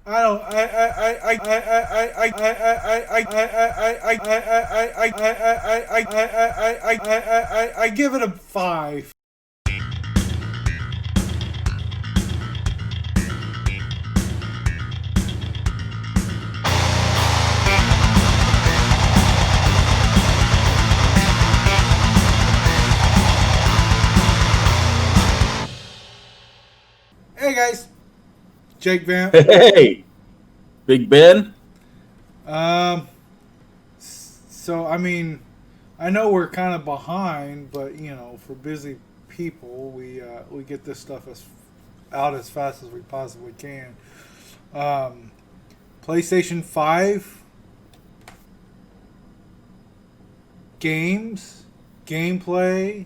I don't. I give it a 5. Hey guys, Jake Vamp. Hey, Big Ben. Um, so I mean, I know we're kind of behind, but for busy people, we get this stuff out as fast as we possibly can. Um, PlayStation 5 games, gameplay,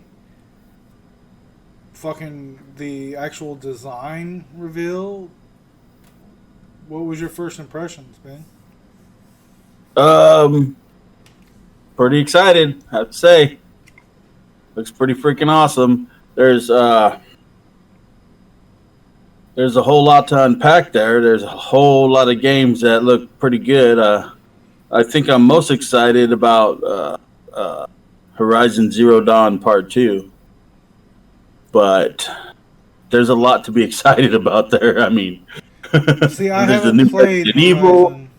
fucking the actual design reveal. What was your first impressions, man? Um, Pretty excited. I have to say, looks pretty freaking awesome. There's a whole lot to unpack there. There's a whole lot of games that look pretty good. I think I'm most excited about Horizon Zero Dawn Part Two, but there's a lot to be excited about there. I mean, See, I there's the haven't new played Resident Evil, Horizon.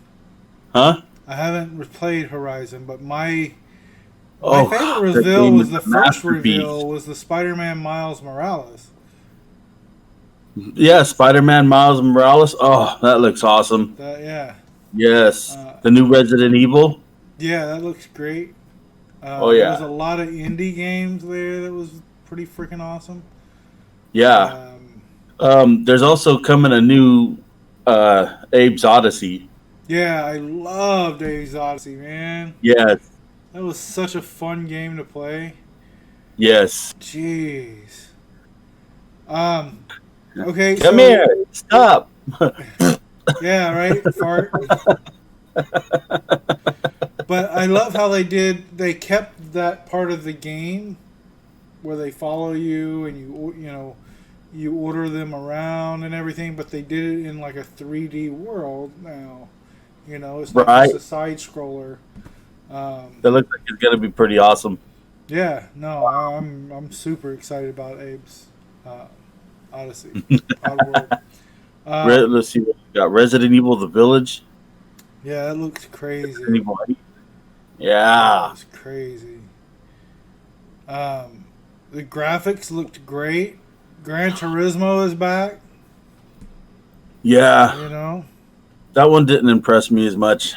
huh? I haven't played Horizon, but my favorite Oh, that reveal game is was the a first masterpiece. reveal was the Spider-Man Miles Morales. Yeah, Spider-Man Miles Morales. Oh, that looks awesome. Yeah, Yes, uh, the new Resident Evil. yeah, that looks great. Oh There was a yeah, lot of indie games there that was pretty freaking awesome. yeah. Um, There's also coming a new Abe's Odyssey. yeah, I loved Dave's Odyssey, man. Yes, That was such a fun game to play. yes. Jeez. Um, okay, Come so here. Stop. yeah, right, fart. But I love how they kept that part of the game where they follow you and you order them around and everything, but they did it in like a 3D world now. It's not just Right. a side scroller. Um, That looks like it's gonna be pretty awesome. yeah, no, I'm super excited about Abe's uh, Odyssey, Oddworld. Um, Let's see what we got. Resident Evil: The Village. yeah, that looks Resident crazy. Evil 8. That Yeah, looks crazy. Um, the graphics looked great. Gran Turismo is back. yeah. You know, That one didn't impress me as much.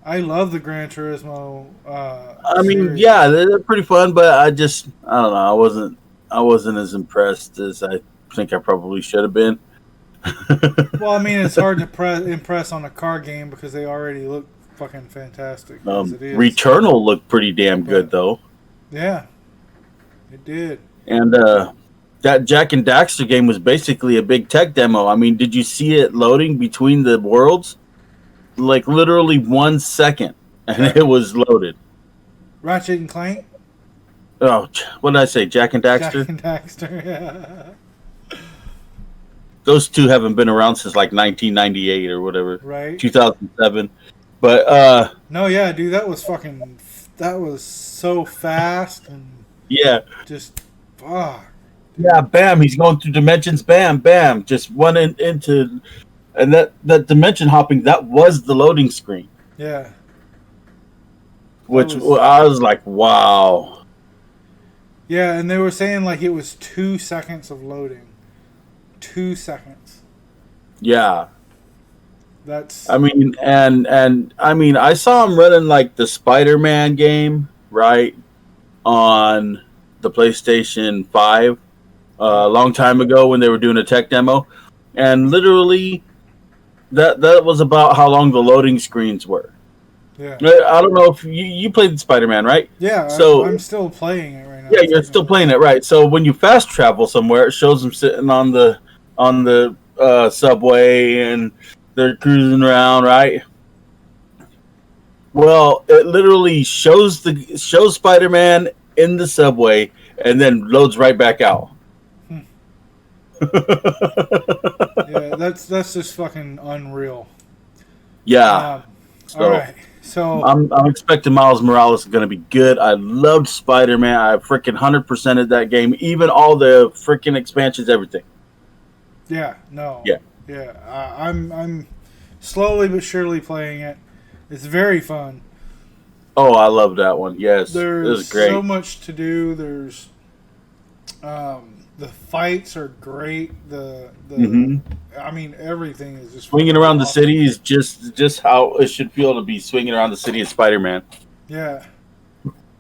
I love the Gran Turismo I mean, series. yeah, they're pretty fun, but I don't know. I wasn't as impressed as I think I probably should have been. Well, I mean, it's hard to impress on a car game because they already look fucking fantastic as it is. Returnal looked pretty damn good But though, yeah, it did. and that Jack and Daxter game was basically a big tech demo. I mean, did you see it loading between the worlds? Like literally 1 second, and Yeah, it was loaded. Ratchet and Clank, Oh, what did I say? Jack and Jack Daxter. and Daxter. Yeah. Those two haven't been around since like 1998 or whatever, Right. 2007. But No, yeah, dude, that was fucking. That was so fast and yeah, just fuck, yeah, dude. bam, he's going through dimensions, bam, bam, just into, and that dimension hopping, that was the loading screen, Yeah, that which was. I was like, wow, Yeah, and they were saying like it was 2 seconds of loading. 2 seconds. yeah. That's I mean, and I mean, I saw him running like the Spider-Man game, right, on the PlayStation 5 a yeah, long time ago when they were doing a tech demo, and literally that was about how long the loading screens were. yeah, I don't know if you played Spider-Man, right? yeah. I'm So still playing it right yeah, now, you're still technically. playing it, right? So when you fast travel somewhere, it shows them sitting on the subway and they're cruising around, right? Well, it literally shows Spider-Man in the subway and then loads right back out. Hmm. Yeah, that's just fucking unreal. Yeah. All So right, so I'm expecting Miles Morales is going to be good. I loved Spider-Man. I freaking 100%ed that game, even all the freaking expansions, everything. yeah, no, Yeah. yeah, I'm slowly but surely playing it. It's very fun. Oh, I love that one. Yes, it There's was so great. much to do. There's the fights are great. Hmm. I mean everything is just Swinging fucking around the awesome. city is just how it should feel to be swinging around the city as Spider-Man. Yeah.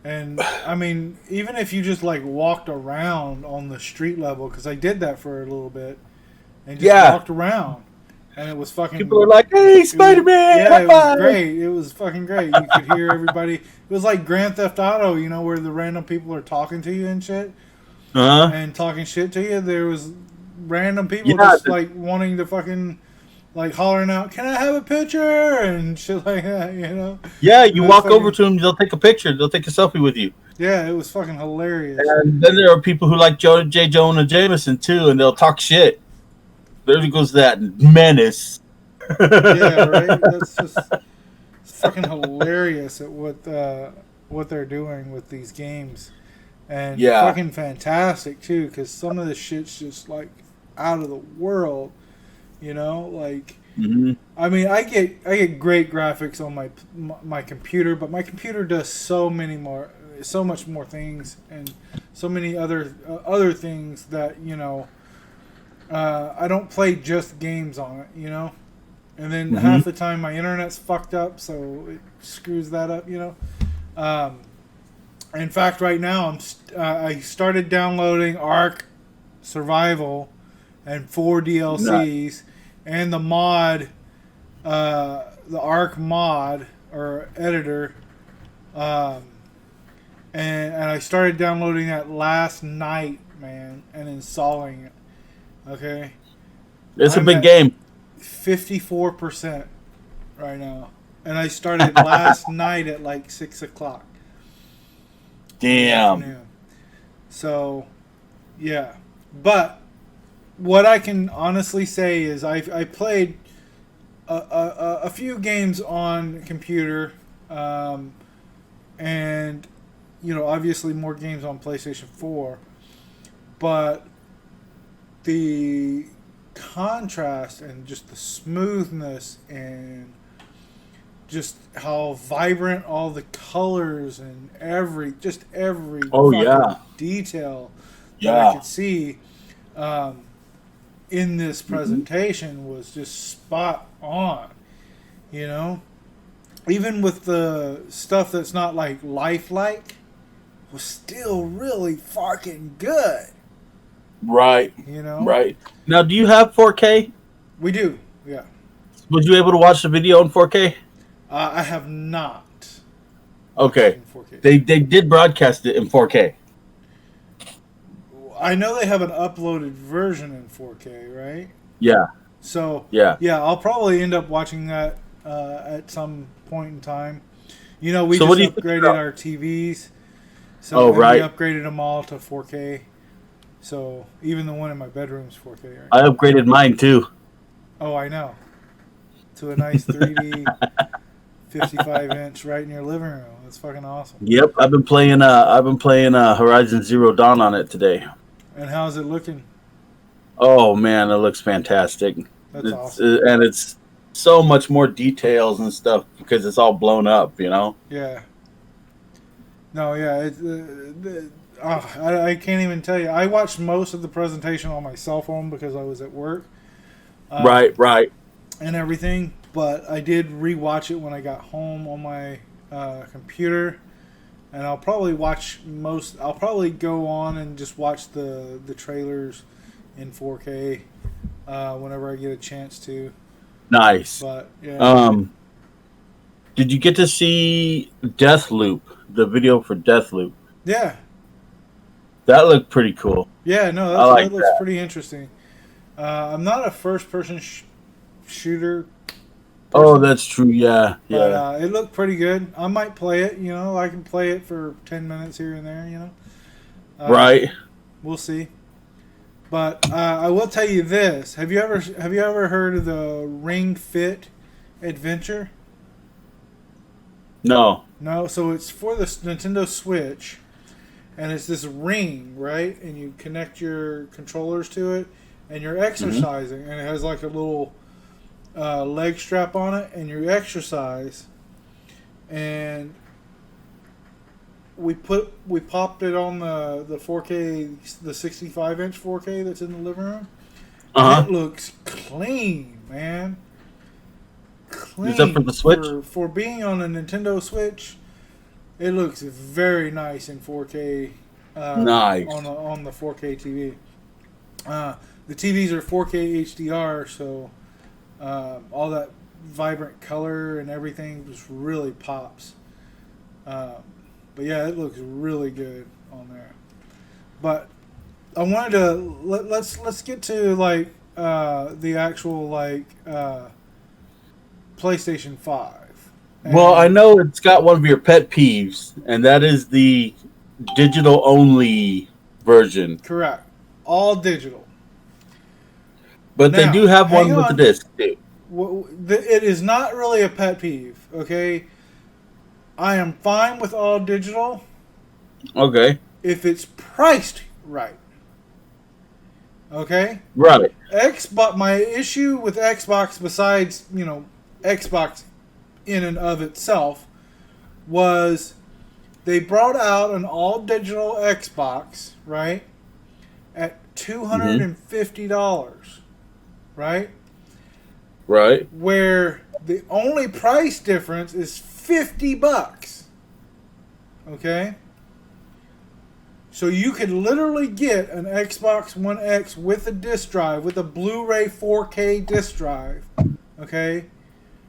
And I mean, even if you just like walked around on the street level, because I did that for a little bit, and just Yeah. walked around, and it was People are fucking, like, "Hey, it was, Spider-Man, yeah, high it was five!" great. It was fucking great. You could hear everybody. It was like Grand Theft Auto, you know, where the random people are talking to you and shit, Uh-huh. and talking shit to you. There was random people Yeah. just like wanting to fucking like hollering out, "Can I have a picture?" and shit like that, you know. Yeah, It you was walk over fucking, to them, they'll take a picture, they'll take a selfie with you. yeah, it was fucking hilarious. And then there are people who like J. Jonah Jameson too, and they'll talk shit. There goes that menace. Yeah, right. That's just it's fucking hilarious at what they're doing with these games, and Yeah. fucking fantastic too. Because some of the shit's just like out of the world. You know, like Hmm. I mean, I get great graphics on my computer, but my computer does so much more things, and so many other things that I don't play just games on it. You know. And then Hmm. half the time my internet's fucked up, so it screws that up, you know. Um, in fact, right now I started downloading Ark Survival and 4 DLCs and the Ark mod or editor, um, and I started downloading that last night, man, and installing it. Okay, It's a I'm big at game. 54% right now, and I started last night at like 6 o'clock in the Damn. afternoon. So, yeah, but what I can honestly say is I played a few games on computer, um, and obviously more games on PlayStation 4, but the contrast and just the smoothness and just how vibrant all the colors and every Oh fucking yeah. detail that I Yeah. could see um, in this Hmm. presentation was just spot on. You know, even with the stuff that's not like lifelike, was still really fucking good. Right. You know, Right. Now, do you have 4K? we do, yeah. Was you able to watch the video in 4K? I have not watched it Okay. in 4K. They did broadcast it in 4K. I know they have an uploaded version in 4K, right? Yeah. So Yeah. yeah, I'll probably end up watching that at some point in time. We So what just do you think upgraded about? our TVs, Oh, and we right. upgraded them all to 4K. So even the one in my bedroom is 4K right I now. upgraded mine too. Oh, I know, to a nice 3D 55-inch right in your living room. That's fucking awesome. Yep, I've been playing Horizon Zero Dawn on it today. And how's it looking? Oh man, it looks fantastic. That's It's awesome. and it's so much more details and stuff because it's all blown up, you know. Yeah. No, yeah. I can't even tell you. I watched most of the presentation on my cell phone because I was at work, Right, um, right. and everything. But I did rewatch it when I got home on my computer, and I'll probably watch most. I'll probably go on and just watch the trailers in 4K whenever I get a chance to. Nice. But yeah, Um, did you get to see Deathloop, the video for Deathloop? yeah, That looked pretty cool. yeah. No, I that like looks that. pretty interesting. I'm not a first-person shooter Oh, person, that's true. Yeah, but yeah. it looked pretty good. I might play it. I can play it for 10 minutes here and there. Um, Right. we'll see. But I will tell you this: have you ever heard of the Ring Fit Adventure? No. No. So it's for the Nintendo Switch, and it's this ring, right? And you connect your controllers to it, and you're Hmm. exercising, and it has like a little leg strap on it, and you exercise, and we popped it on the 4K, the 65-inch 4K that's in the living room, and Uh huh. it looks clean, man. Is that for Clean the Switch? for being on a Nintendo Switch. It looks very nice in 4K Nice. on the 4K TV. The TVs are 4K HDR, so all that vibrant color and everything just really pops. Um, but yeah, it looks really good on there. But I wanted to let's get to like the actual like PlayStation 5. Well, I And know it's got one of your pet peeves, and that is the digital only version. correct, all digital. But they do Now, have hang one with the on. disc too. It is not really a pet peeve, okay? I am fine with all digital Okay. if it's priced right. Okay? Right. Xbox. My issue with Xbox, besides Xbox in and of itself, was they brought out an all digital Xbox, right, at Hmm. $250, right, Right. where the only price difference is $50. Okay. So you could literally get an Xbox One X with a disc drive, with a Blu-ray 4K disc drive, okay,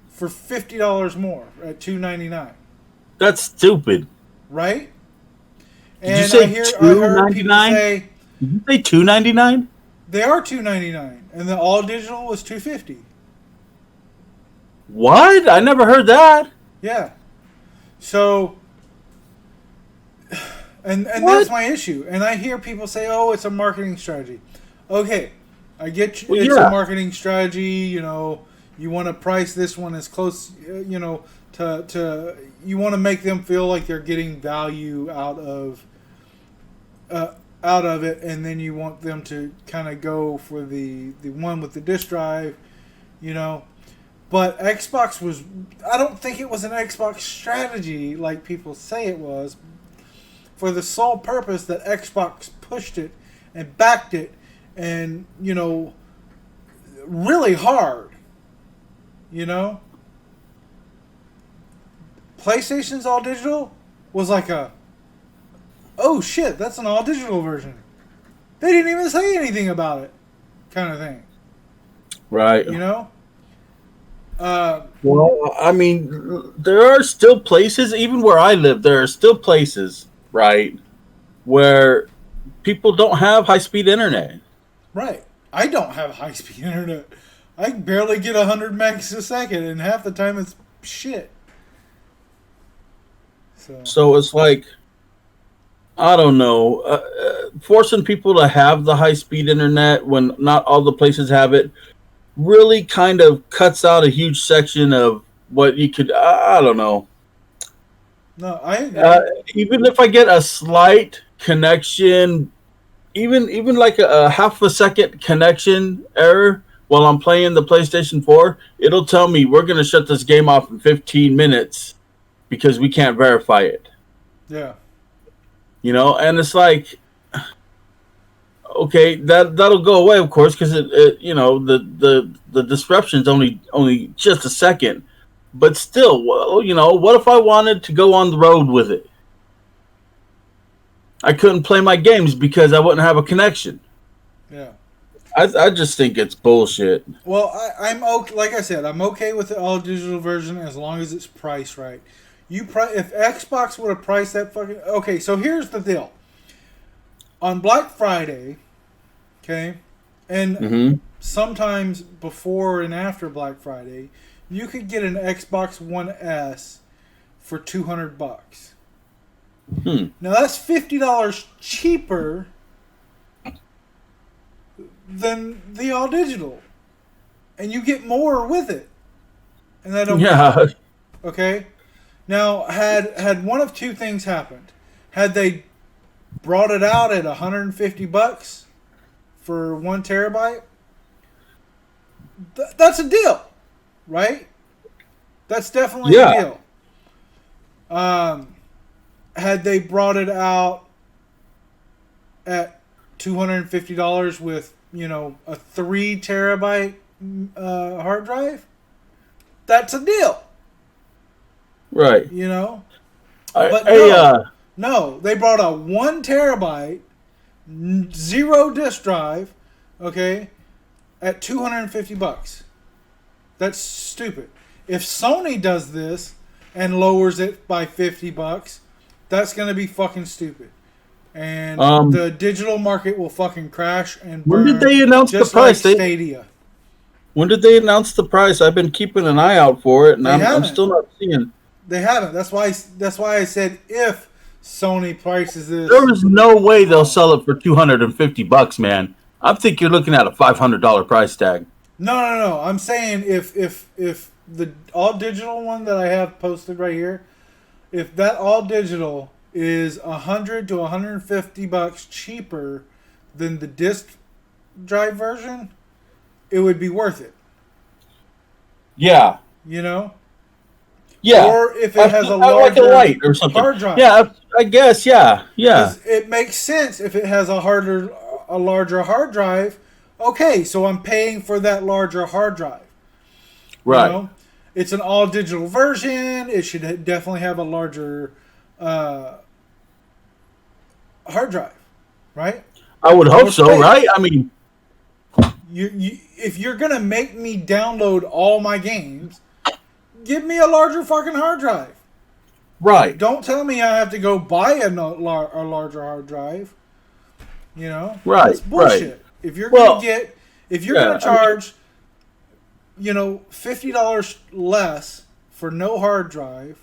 for $50 more at $299, That's stupid. right? Did you And say I two heard ninety people nine? say Did you say 299? they are $299, and the all digital was $250. What? I never heard that. Yeah. So and that's What? my issue. And I hear people say, "Oh, it's a marketing strategy." Okay, I get you, Well, it's a yeah. marketing strategy. You want to price this one as close, to you want to make them feel like they're getting value uh, out of it, and then you want them to kind of go for the one with the disk drive, you know. But Xbox was, I don't think it was an Xbox strategy like people say it was, for the sole purpose that Xbox pushed it and backed it, and really hard. You know, PlayStation's all digital was like a, oh shit, that's an all digital version. They didn't even say anything about it, kind of thing. Right. You know, uh, Well, I mean, there are still places, even where I live, there are still places, right, where people don't have high speed internet. right. I don't have high speed internet. I barely get 100 megs a second, and half the time it's shit. So So it's like, I don't know, forcing people to have the high speed internet when not all the places have it really kind of cuts out a huge section of what you could. I don't know. no, I Uh, agree. Even if I get a slight connection, even like a half a second connection error while I'm playing the PlayStation 4, it'll tell me we're gonna shut this game off in 15 minutes because we can't verify it. Yeah, And it's like, okay, that'll go away, of course, because the disruption's only just a second, but still, well, what if I wanted to go on the road with it? I couldn't play my games because I wouldn't have a connection. yeah. I just think it's bullshit. Well, I'm okay. Like I said, I'm okay with the all digital version as long as it's priced right. If Xbox would have priced that fucking okay. So here's the deal. On Black Friday, okay, and Mm-hmm. sometimes before and after Black Friday, you could get an Xbox One S for $200. Hmm. Now that's $50 cheaper than the all digital, and you get more with it. And I don't. Yeah. Okay. Now, had one of two things happened, had they brought it out at $150 for 1 TB, that's a deal, right? That's definitely a deal. Had they brought it out at $250 with, a 3 TB hard drive, that's a deal. Right. But no, they brought a 1 TB 0 disk drive, okay, at $250. That's stupid. If Sony does this and lowers it by $50, that's gonna be fucking stupid. And the digital market will fucking crash and burn. When did they announce the price? Like Stadia. When did they announce the price? I've been keeping an eye out for it, and I'm still not seeing. They haven't. That's why I said if Sony prices this. There is no way they'll sell it for $250, man. I think you're looking at a $500 price tag. No. I'm saying if the all digital one that I have posted right here, if that all digital is $100 to $150 cheaper than the disc drive version, it would be worth it. Yeah. Yeah. Or if it has a larger like a light or something. Hard drive. Yeah, I guess. Yeah. It makes sense if it has a larger hard drive. Okay, so I'm paying for that larger hard drive. Right. It's an all digital version. It should definitely have a larger hard drive, right? I would hope so, right? I mean, if you're gonna make me download all my games, give me a larger fucking hard drive. Right. Don't tell me I have to go buy a larger hard drive. Right. It's bullshit. Right. If you're gonna charge, $50 less for no hard drive,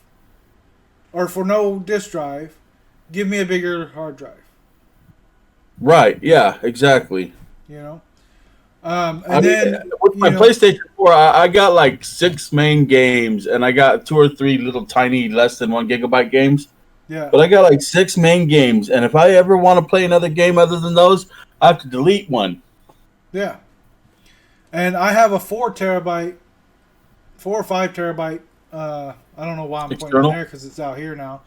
or for no disk drive, give me a bigger hard drive. Right. Yeah. Exactly. And then with my PlayStation 4, I got like 6 main games, and I got 2 or 3 little tiny, less than 1 GB games. Yeah. But I got like 6 main games, and if I ever want to play another game other than those, I have to delete one. Yeah. And I have a 4 or 5 terabyte. I don't know why I'm pointing there because it's out here now,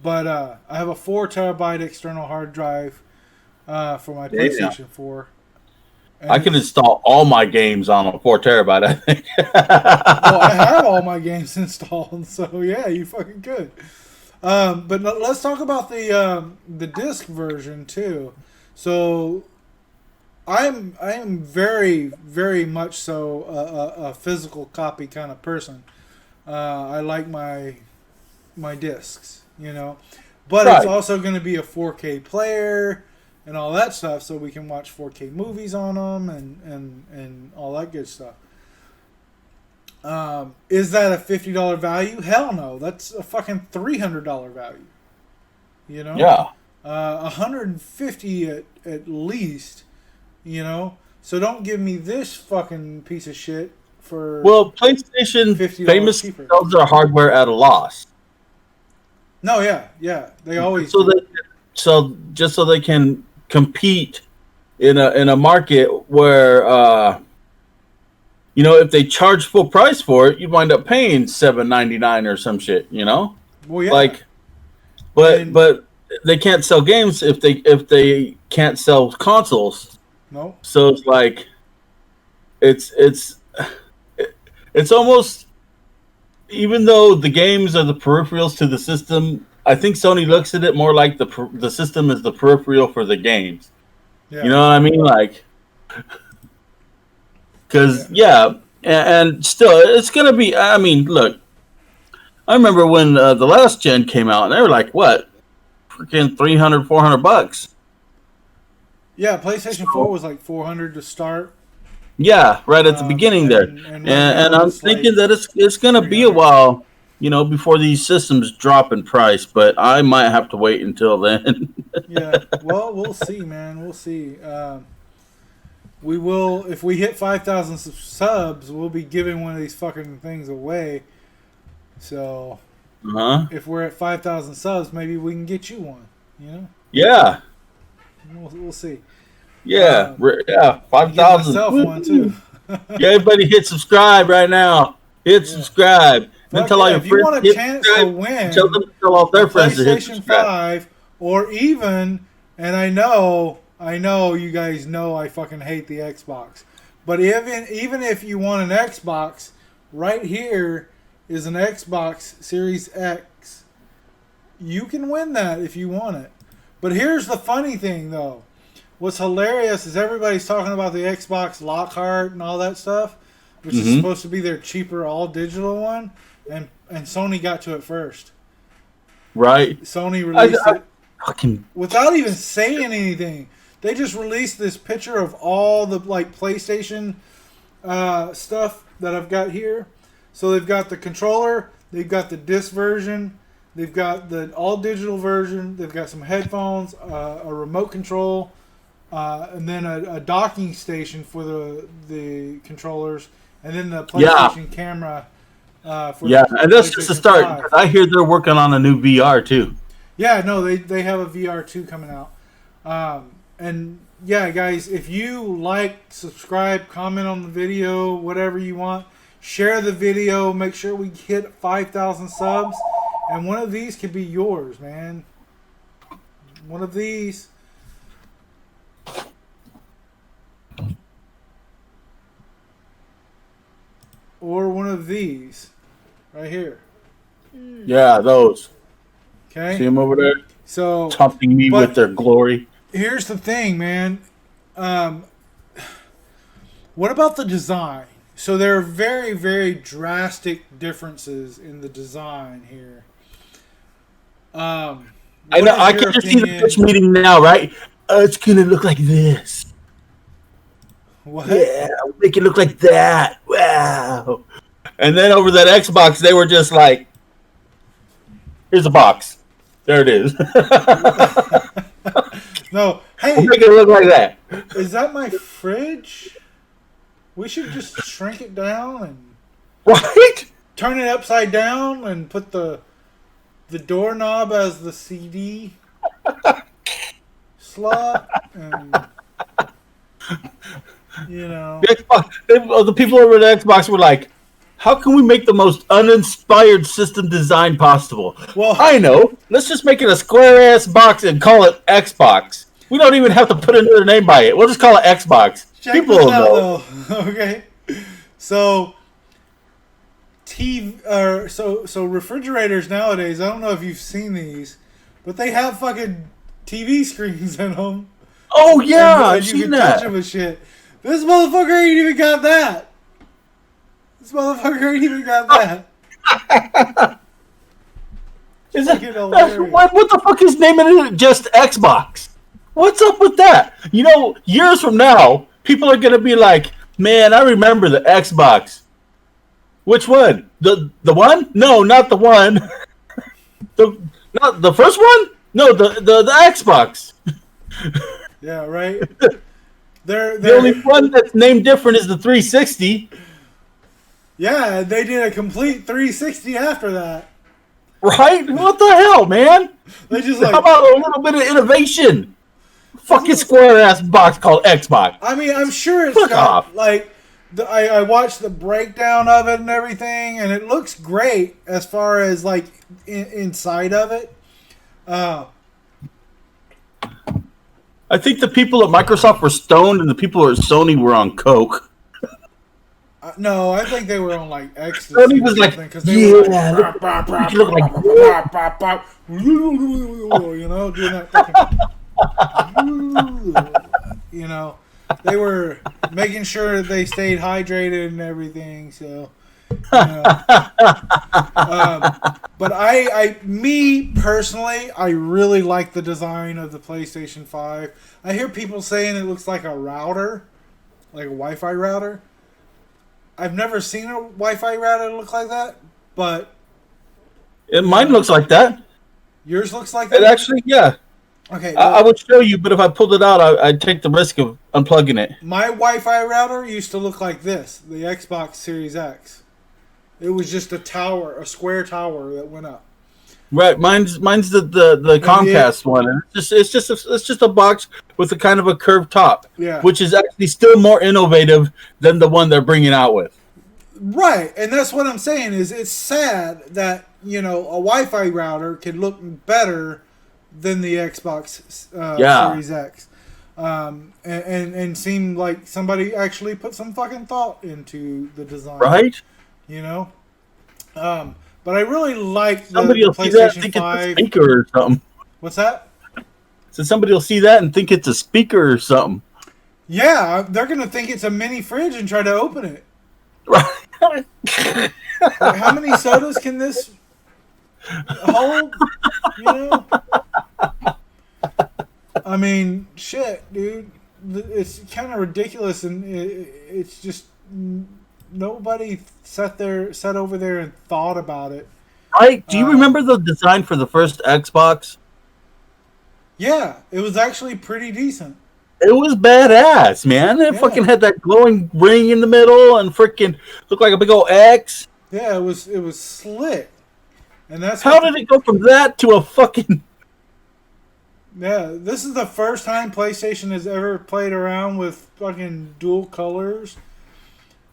but I have a 4 TB external hard drive for my PlayStation 4. And I can install all my games on a 4 TB, I think. Well, I have all my games installed, so yeah, you fucking could. But let's talk about the disc version too. So I am very, very much so a physical copy kind of person. I like my discs, but It's also going to be a 4K player and all that stuff, so we can watch 4K movies on them and all that good stuff. Is that a $50 value? Hell no. That's a fucking $300 value. Yeah. $150 at least. So don't give me this fucking piece of shit for. Well, PlayStation famously sells their hardware at a loss. No, yeah, they always. So they can compete in a market where if they charge full price for it, you'd wind up paying $7.99 or some shit, Well, yeah. But they can't sell games if they can't sell consoles. No. So it's like it's almost, even though the games are the peripherals to the system, I think Sony looks at it more like the system is the peripheral for the games. Yeah. You know what I mean? Like, because and still it's gonna be. I mean, look, I remember when the last gen came out, and they were like, what, freaking $300-$400. Yeah, PlayStation 4 was like $400 to start. Yeah, right at the beginning there, and I'm thinking that it's gonna be a while, before these systems drop in price. But I might have to wait until then. Yeah, well, we'll see, man. We'll see. we will, if we hit 5,000 subs, we'll be giving one of these fucking things away. So, if we're at 5,000 subs, maybe we can get you one. You know? Yeah. We'll see. Yeah. 5,000. Myself one too. Yeah, everybody hit subscribe right now. Hit subscribe. Then tell all your friends. If you want a chance to win, tell all their friends to hit PlayStation subscribe. 5, or even, and I know you guys know I fucking hate the Xbox, but even if you want an Xbox, right here is an Xbox Series X. You can win that if you want it. But here's the funny thing, though. What's hilarious is everybody's talking about the Xbox Lockhart and all that stuff, which is supposed to be their cheaper all-digital one, and Sony got to it first. Right. Sony released it without even saying anything. They just released this picture of all the PlayStation stuff that I've got here. So they've got the controller, they've got the disc version, they've got the all-digital version, they've got some headphones, a remote control, and then a docking station for the controllers, and then the PlayStation camera. And that's just a start. I hear they're working on a new VR too. Yeah, no, they have a VR 2 coming out. And yeah, guys, if you like, subscribe, comment on the video, whatever you want, share the video, make sure we hit 5,000 subs, and one of these could be yours, man. One of these. Or one of these right here. Yeah, those. Okay. See them over there? So taunting me with their glory. Here's the thing, man. What about the design? So there are very, very drastic differences in the design here. I know. I can just see the pitch meeting now, right? It's gonna look like this. What? Yeah, make it look like that. Wow. And then over that Xbox, they were just like, "Here's a box. There it is." No, hey, we'll make it look like that. Is that my fridge? We should just shrink it down and turn it upside down and put the doorknob as the CD slot, and you know, the people over at Xbox were like, "How can we make the most uninspired system design possible?" Well, I know. Let's just make it a square ass box and call it Xbox. We don't even have to put another name by it. We'll just call it Xbox. People will know. Okay. So so refrigerators nowadays, I don't know if you've seen these, but they have fucking TV screens in them. Oh yeah, I've seen that. Touch them with shit. This motherfucker ain't even got that. What the fuck is naming it just Xbox? What's up with that? You know, years from now, people are gonna be like, "Man, I remember the Xbox." Which one? The one? No, not the one. Not the first one? No, the Xbox. Yeah, right. The only one that's named different is the 360. Yeah, they did a complete 360 after that. Right? What the hell, man? They just how about a little bit of innovation? Fucking square ass box called Xbox. I mean, I'm sure it's got I watched the breakdown of it and everything, and it looks great as far as inside of it. I think the people at Microsoft were stoned, and the people at Sony were on coke. No, I think they were on ecstasy. Sony was like, yeah, look like you know, doing that fucking, you know, they were making sure they stayed hydrated and everything. So, you know. But me personally, I really like the design of the PlayStation 5. I hear people saying it looks like a router, like a Wi-Fi router. I've never seen a Wi-Fi router look like that, but mine looks like that. Yours looks like that? It actually, yeah. Okay, I well, would show you, but if I pulled it out, I'd take the risk of unplugging it. my Wi-Fi router used to look like this, the Xbox Series X. It was just a tower, a square tower that went up. Right, mine's the And Comcast one. And it's just a box with a kind of a curved top, yeah, which is actually still more innovative than the one they're bringing out with. right. And that's what I'm saying is it's sad that a Wi-Fi router can look better than the Xbox Yeah, Series X, and seem like somebody actually put some fucking thought into the design. right. You know. But I really like Somebody the will see that and PlayStation think it's a 5. speaker or something. What's that? So somebody will see that and think it's a speaker or something. Yeah, they're gonna think it's a mini fridge and try to open it. Right. Like, how many sodas can this hold? You know? I mean, shit, dude. It's kind of ridiculous, and it's just nobody sat over there and thought about it. Right? Do you remember the design for the first Xbox? Yeah, it was actually pretty decent. It was badass, man. It Yeah. fucking had that glowing ring in the middle and freaking looked like a big old X. Yeah, it was slick, and that's How did it go from that to a fucking... Yeah, this is the first time PlayStation has ever played around with fucking dual colors.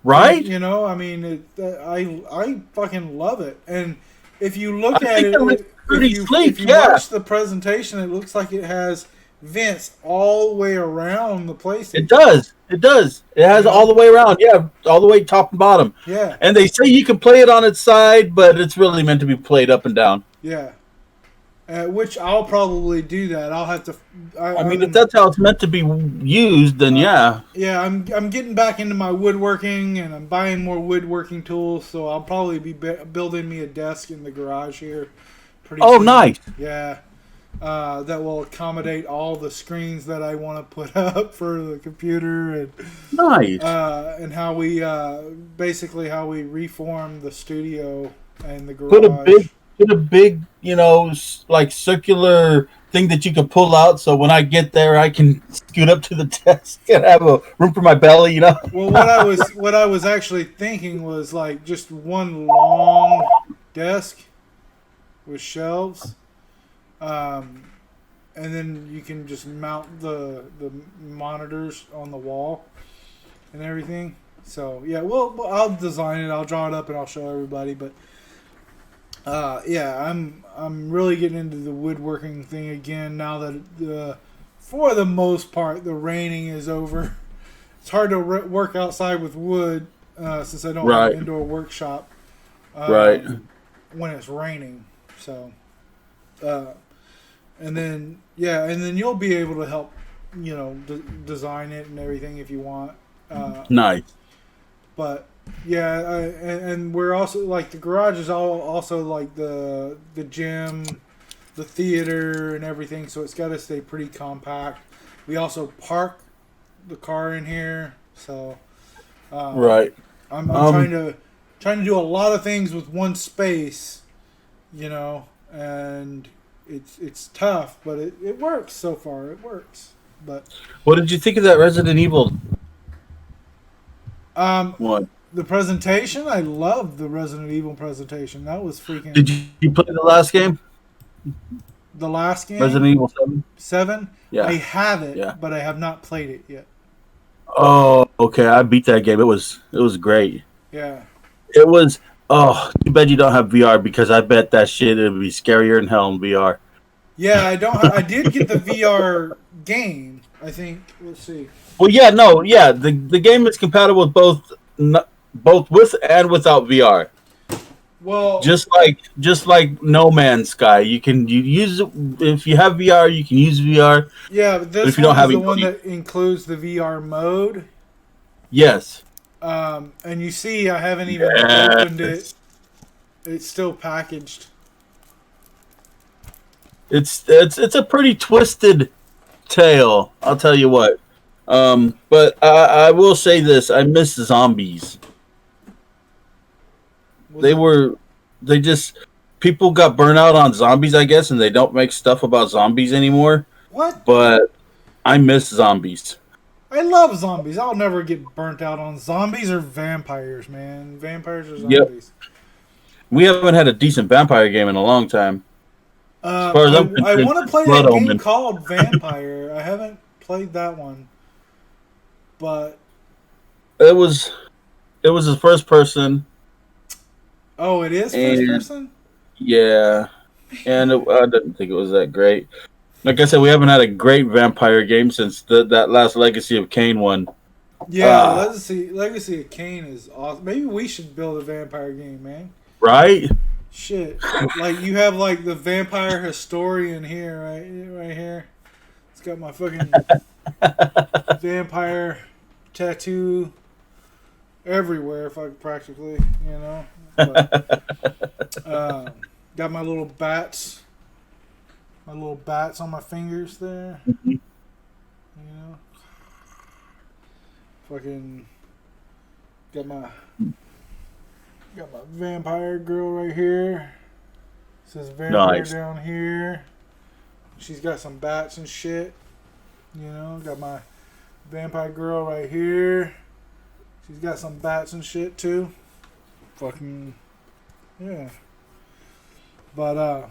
Right? I mean, I fucking love it. And if you look I at think it, it looks pretty sleek, if you yeah. watch the presentation, it looks like it has vents all the way around the PlayStation. It does. It does. It has all the way around. Yeah, all the way top and bottom. Yeah, And they say you can play it on its side, but it's really meant to be played up and down. yeah. Which I'll probably do that. I'll have to. I mean, if that's how it's meant to be used, then yeah. Yeah, I'm getting back into my woodworking, and I'm buying more woodworking tools. So I'll probably be building me a desk in the garage here. Pretty Oh, soon. nice. Yeah, that will accommodate all the screens that I want to put up for the computer, and Nice. and how we basically how we reform the studio and the garage. Put a big, like circular thing that you can pull out. So when I get there, I can scoot up to the desk and have a room for my belly. Well, what I was actually thinking was like just one long desk with shelves, and then you can just mount the monitors on the wall and everything. So yeah, well, I'll design it. I'll draw it up and I'll show everybody. But yeah, I'm really getting into the woodworking thing again now that for the most part the raining is over. It's hard to work outside with wood since I don't have an indoor workshop. Right. When it's raining, so and then you'll be able to help, design it and everything if you want. Nice. But yeah, and we're also like the garage is also like the gym, the theater, and everything. So it's got to stay pretty compact. We also park the car in here, so Right. I'm trying to do a lot of things with one space, and it's tough, but it works so far. It works. But What did you think of that Resident Evil one? the presentation, I loved the Resident Evil presentation. That was freaking. Did you play the last game? The last game, Resident Evil 7? 7. Yeah. I have it, Yeah. but I have not played it yet. Oh, okay. I beat that game. It was great. Yeah. It was. Oh, too bad you don't have VR because I bet that shit would be scarier than hell in VR. Yeah, I don't. I did get the VR game. I think. Let's see. Well, yeah, no, yeah. The game is compatible with both with and without VR. Well, Just like No Man's Sky, you use it if you have VR. You can use VR. yeah, but this if you don't one have is the it, one that includes the VR mode. Yes. And you see, I haven't even opened it. It's still packaged. It's a pretty twisted tale. I'll tell you what. But I will say this: I miss zombies. People got burnt out on zombies, I guess, and they don't make stuff about zombies anymore. What? but I miss zombies. I love zombies. I'll never get burnt out on zombies or vampires, man. Vampires or Yep. zombies. We haven't had a decent vampire game in a long time. As far as I'm I concerned, want to play Blood that game Omen. called Vampire. I haven't played that one, but It was the first person, oh, it is first and person. yeah, and I didn't think it was that great. Like I said, we haven't had a great vampire game since that last Legacy of Kain one. Yeah, Legacy of Kain is awesome. Maybe we should build a vampire game, man. Right? Shit, like you have like the vampire historian here, right here. It's got my fucking vampire tattoo everywhere, practically, you know. But, got my little bats on my fingers there. You know, fucking got my vampire girl right here. Says vampire Nice. down here. She's got some bats and shit. You know, got my vampire girl right here. She's got some bats and shit too. Fucking yeah. But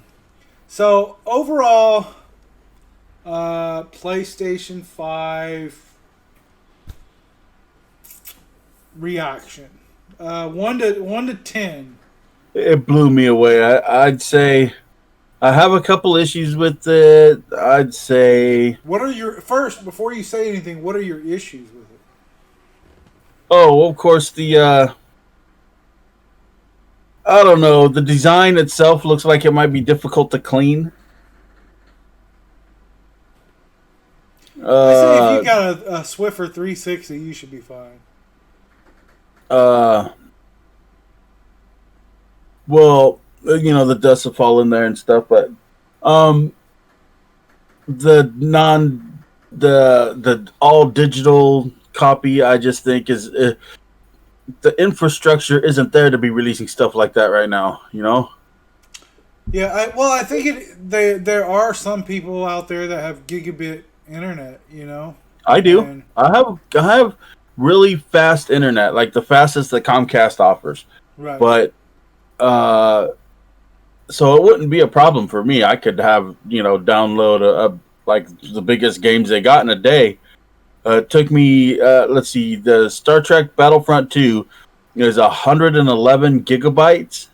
so overall, PlayStation 5 reaction. 1 to 10. It blew me away. I'd say I have a couple issues with it. I'd say, What are your first before you say anything? What are your issues with it? oh, of course, I don't know. The design itself looks like it might be difficult to clean. I say if you got a Swiffer 360, you should be fine. Well, you know, the dust will fall in there and stuff, but the all digital copy, I just think is the infrastructure isn't there to be releasing stuff like that right now. You know. Yeah, I think there are some people out there that have gigabit internet. You know. I do. And, I have really fast internet, like the fastest that Comcast offers. right. But so it wouldn't be a problem for me. I could have, you know, download a like the biggest games they got in a day. It took me let's see, the Star Trek Battlefront 2 is 111 gigabytes.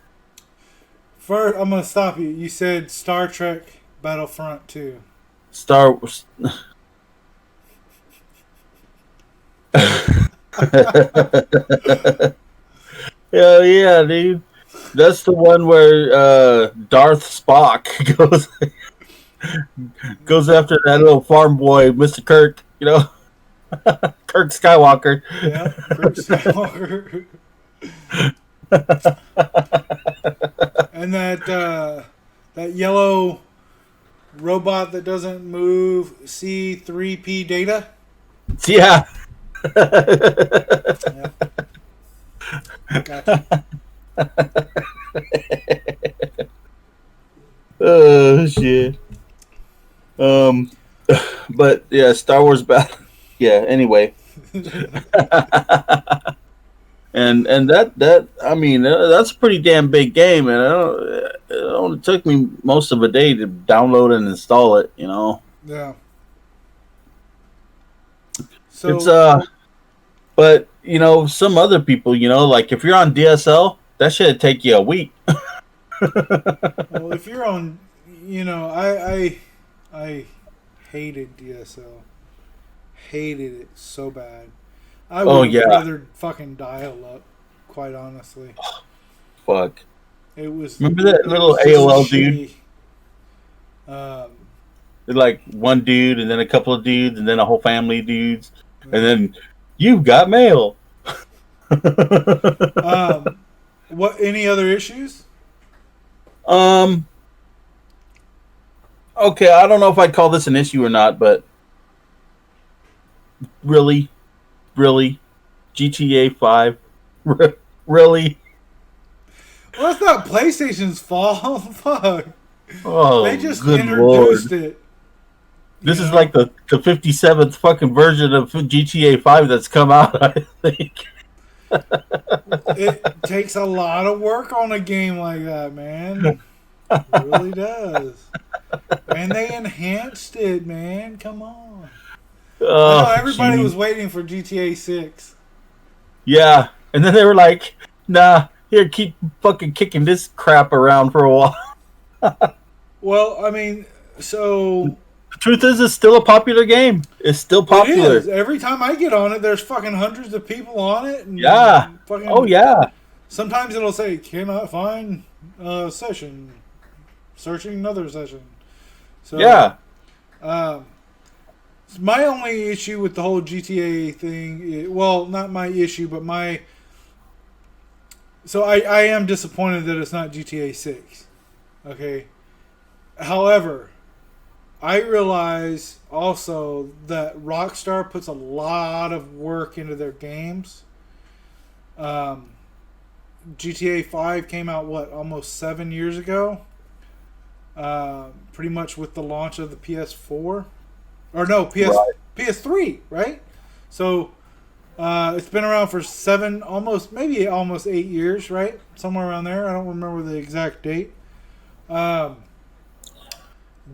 First, I'm gonna stop you. You said Star Trek Battlefront 2. Star Hell yeah, dude. That's the one where Darth Spock goes after that little farm boy, Mr. Kirk, you know? Kirk Skywalker. Yeah, Kirk Skywalker. And that yellow robot that doesn't move, C3P Data. Yeah. Yeah. Gotcha. Oh shit. But yeah, Star Wars battle. Yeah. Anyway. and that I mean that's a pretty damn big game, and it only took me most of a day to download and install it. You know. Yeah. So It's but you know, some other people, you know, like if you're on DSL, that should take you a week. well, if you're on, you know, I hated DSL, hated it so bad. I would rather fucking dial up, quite honestly. Fuck. It was. Remember that little AOL dude? Like one dude, and then a couple of dudes, and then a whole family of dudes, and then you've got mail. What? Any other issues? Okay, I don't know if I'd call this an issue or not, but really, GTA 5, really? Well, that's not PlayStation's fault. Fuck. Oh, They just good introduced Lord. it. This is like the 57th fucking version of GTA 5 that's come out, I think. It takes a lot of work on a game like that, man. It really does. And they enhanced it, man. Come on. I know everybody was waiting for GTA 6. Yeah. And then they were like, nah, here, keep fucking kicking this crap around for a while. Well, I mean, so... The truth is, it's still a popular game. It's still popular. It is. Every time I get on it, there's fucking hundreds of people on it. And yeah. Fucking, oh, yeah. Sometimes it'll say, cannot find a session. Searching another session. So, yeah. My only issue with the whole GTA thing, well, not my issue, but my... So I am disappointed that it's not GTA 6. Okay? However, I realize also that Rockstar puts a lot of work into their games. GTA 5 came out, almost 7 years ago? Pretty much with the launch of the PS4. Or no, PS3, right? So, it's been around for almost 8 years, right? Somewhere around there. I don't remember the exact date.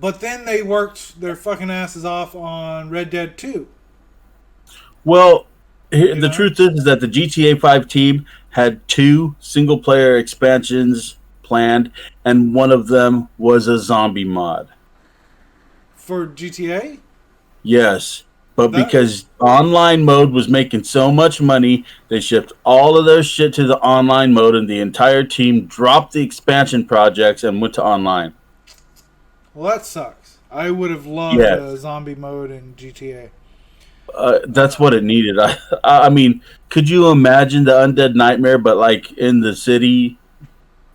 But then they worked their fucking asses off on Red Dead 2. Well, the truth is that the GTA 5 team had 2 single-player expansions planned, and one of them was a zombie mod. For GTA? Yes. But because online mode was making so much money, they shipped all of their shit to the online mode, and the entire team dropped the expansion projects and went to online. Well, that sucks. I would have loved a zombie mode in GTA. That's what it needed. I mean, could you imagine the Undead Nightmare, but like in the city?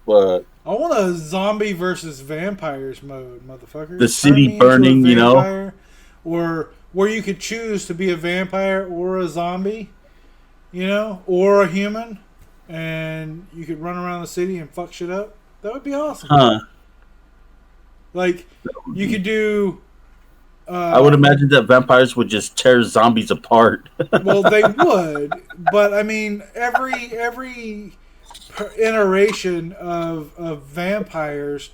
But I want a zombie versus vampires mode, motherfucker. The city burning, you know? Or where you could choose to be a vampire or a zombie, you know, or a human, and you could run around the city and fuck shit up. That would be awesome. Huh. Like, you could do... I would imagine that vampires would just tear zombies apart. Well, they would, but I mean, every iteration of vampires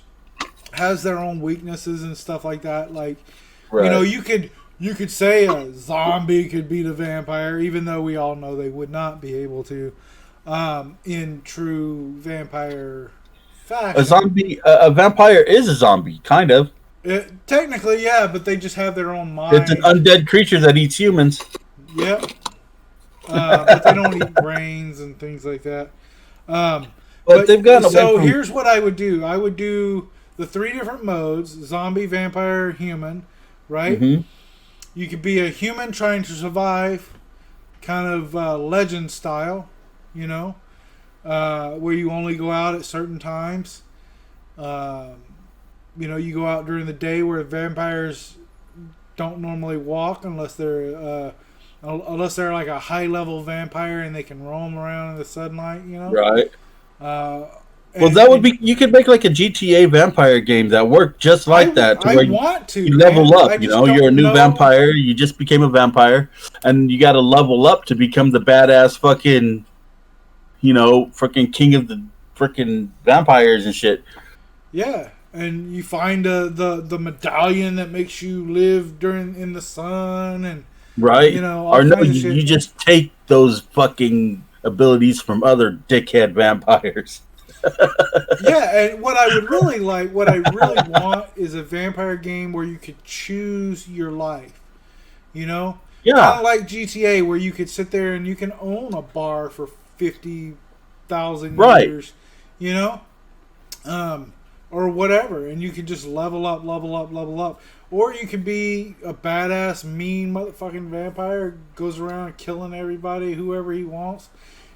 has their own weaknesses and stuff like that. Like, right. You know, you could say a zombie could beat a vampire, even though we all know they would not be able to, in true vampire fashion. A vampire is a zombie, kind of. Technically, yeah, but they just have their own mind. It's an undead creature that eats humans. Yep. But they don't eat brains and things like that. But they've got here's what I would do. I would do the 3 different modes: zombie, vampire, human. Right? Mm-hmm. You could be a human trying to survive, kind of legend style, you know, where you only go out at certain times. You know, you go out during the day where vampires don't normally walk unless they're like a high level vampire and they can roam around in the sunlight, you know. Right. Well, that would be. You could make like a GTA vampire game that worked just like that. I want to. You level up. You know, you're a new vampire. You just became a vampire, and you got to level up to become the badass fucking, you know, freaking king of the freaking vampires and shit. Yeah, and you find the medallion that makes you live in the sun, and right. You know, or no, you just take those fucking abilities from other dickhead vampires. Yeah, and what I really want is a vampire game where you could choose your life. You know? Yeah. Kind of like GTA, where you could sit there and you can own a bar for 50,000 years. You know? Or whatever, and you could just level up. Or you could be a badass, mean motherfucking vampire, goes around killing everybody, whoever he wants.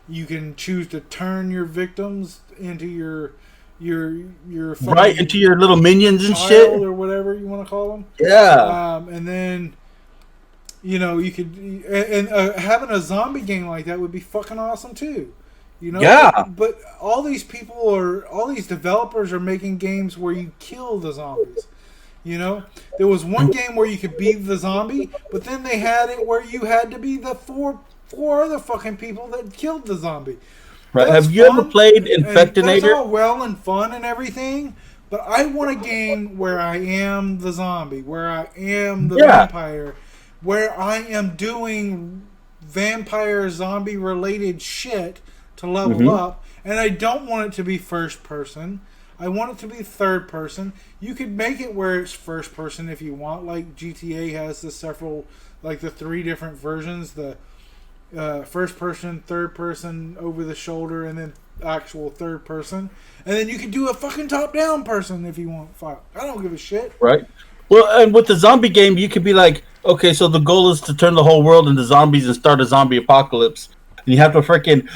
You can choose to turn your victims into your right into your little minions and shit, or whatever you want to call them. Yeah. And then, you know, you could having a zombie game like that would be fucking awesome too. You know. Yeah. But all these developers are making games where you kill the zombies. You know, there was one game where you could be the zombie, but then they had it where you had to be the four other fucking people that killed the zombie. Right? That's Have you ever fun, played and that's Infectinator? all well and fun and everything. But I want a game where I am the zombie, where I am the Yeah. vampire, where I am doing vampire zombie related shit to level Mm-hmm. up, and I don't want it to be first person. I want it to be third person. You could make it where it's first person if you want, like GTA has the several, like the 3 different versions: the first person, third person, over the shoulder, and then actual third person. And then you could do a fucking top down person if you want. Fuck, I don't give a shit. Right. Well, and with the zombie game, you could be like, okay, so the goal is to turn the whole world into zombies and start a zombie apocalypse. And you have to freaking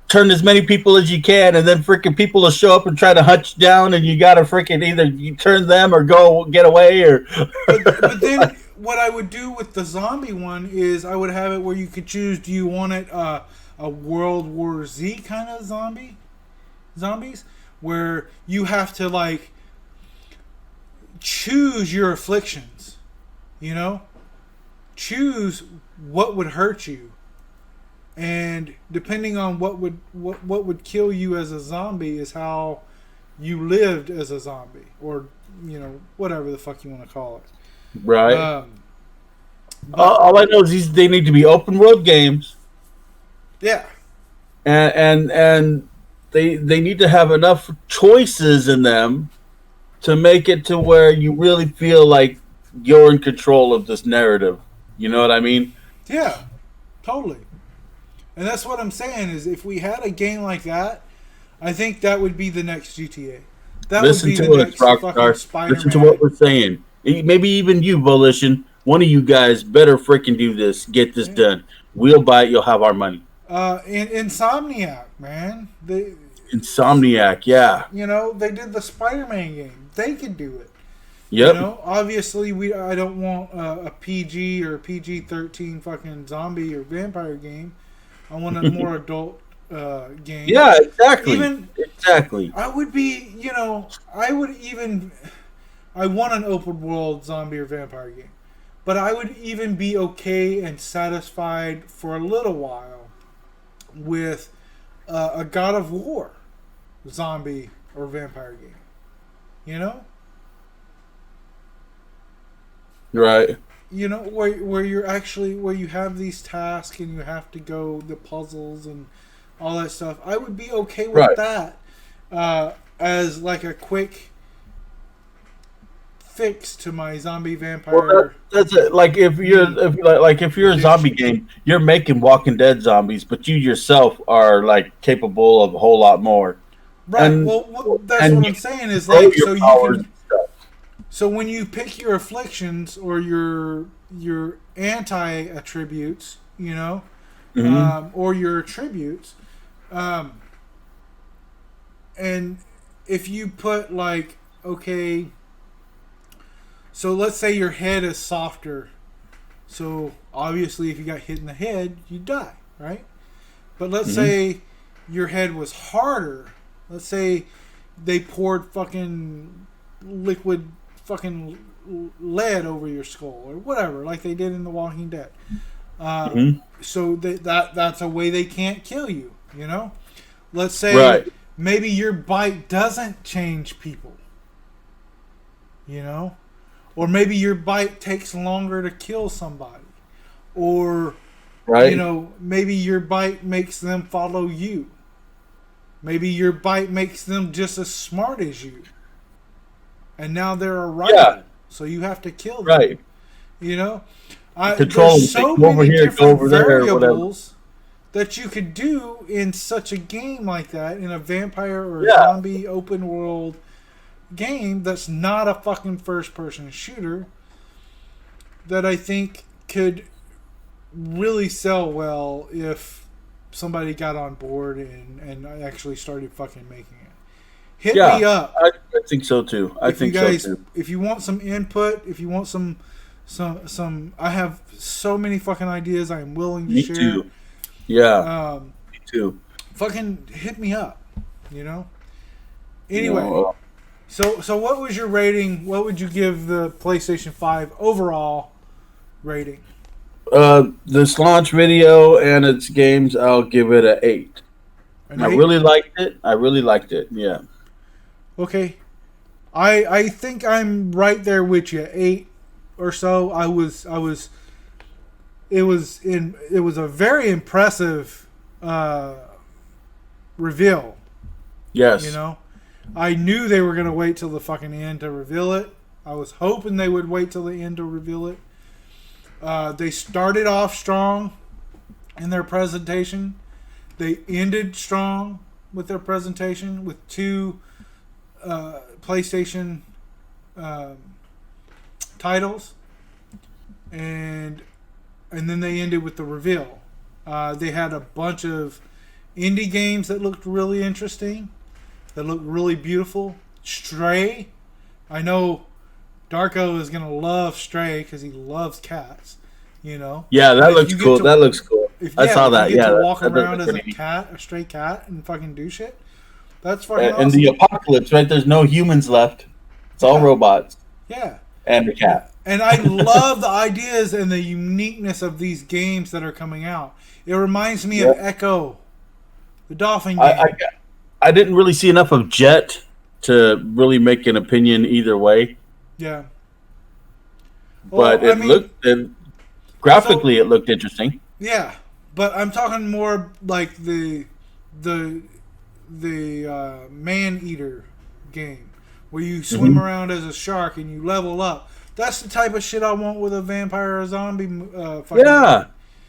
turn as many people as you can, and then freaking people will show up and try to hunt you down, and you gotta freaking either you turn them or go get away, or But then what I would do with the zombie one is I would have it where you could choose: do you want it a World War Z kind of zombies, where you have to like choose your afflictions, you know, choose what would hurt you, and depending on what would kill you as a zombie is how you lived as a zombie, or whatever the fuck you want to call it. right? But All I know is they need to be open world games, yeah, and they need to have enough choices in them to make it to where you really feel like you're in control of this narrative. You know what I mean? yeah, totally. And that's what I'm saying is if we had a game like that, I think that would be the next GTA. That Listen would be to the us, next fucking Rockstar. Spider-Man. Listen to what we're saying. Maybe even you, Volition. One of you guys better freaking do this. Get this done. We'll buy it. You'll have our money. Insomniac, man. Insomniac, yeah. They did the Spider-Man game. They could do it. Yep. Obviously I don't want a PG or PG-13 fucking zombie or vampire game. I want a more adult game. Yeah, exactly. Exactly. I would be, I want an open world zombie or vampire game. But I would even be okay and satisfied for a little while with a God of War zombie or vampire game. Right. Where you're actually, where you have these tasks and you have to go the puzzles and all that stuff. I would be okay with that as like a quick fix to my zombie vampire. Well, that's it. Like if you're a zombie game, you're making Walking Dead zombies, but you yourself are like capable of a whole lot more. Right. And, that's what I'm saying is like so you can. So when you pick your afflictions or your anti attributes, or your attributes, and if you put like, okay, so let's say your head is softer, so obviously if you got hit in the head, you die, right? But let's say your head was harder. Let's say they poured fucking liquid fucking lead over your skull or whatever, like they did in The Walking Dead. So that's a way they can't kill you. Let's say maybe your bite doesn't change people. Or maybe your bite takes longer to kill somebody, or maybe your bite makes them follow you. Maybe your bite makes them just as smart as you. And now they're a rival, so you have to kill them. Right. There's so many different variables that you could do in such a game like that, in a vampire or zombie open world game that's not a fucking first-person shooter, that I think could really sell well if somebody got on board and actually started fucking making it. Hit me up. I think so too. If you want some input, if you want some, I have so many fucking ideas I am willing to share. Too. Yeah. Me too. Fucking hit me up. Anyway, So what was your rating? What would you give the PlayStation 5 overall rating? This launch video and its games, I'll give it an 8. An I 8? really liked it. I really liked it. Yeah. Okay. I think I'm right there with you. 8 or so. It was a very impressive reveal. Yes. You know, I knew they were gonna wait till the fucking end to reveal it. I was hoping they would wait till the end to reveal it. They started off strong in their presentation. They ended strong with their presentation with 2 PlayStation titles, and then they ended with the reveal. They had a bunch of indie games that looked really interesting, that looked really beautiful. Stray, I know Darko is gonna love Stray because he loves cats. You know. Yeah, that looks cool. That looks cool. I saw that. You get Yeah, to walk that around as pretty. a stray cat, and fucking do shit. That's fucking awesome. And the apocalypse, right? There's no humans left. It's all robots. Yeah. And a cat. And I love the ideas and the uniqueness of these games that are coming out. It reminds me of Echo, the dolphin game. I didn't really see enough of Jet to really make an opinion either way. Yeah. Well, But graphically, it looked interesting. Yeah, but I'm talking more like the man eater game where you swim around as a shark and you level up. That's the type of shit I want with a vampire or zombie. Fucking Yeah.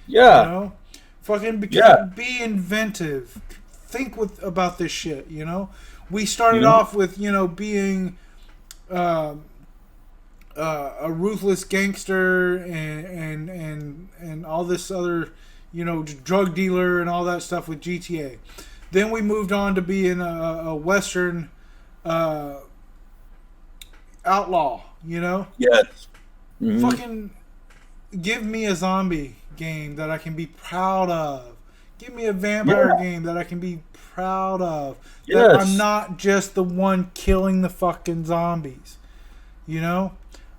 You know, fucking be inventive. Think about this shit. You know, we started off with being a ruthless gangster and all this other drug dealer and all that stuff with GTA. Then we moved on to being a Western outlaw. Yes. Fucking give me a zombie game that I can be proud of. Give me a vampire game that I can be proud of. Yes. That I'm not just the one killing the fucking zombies. I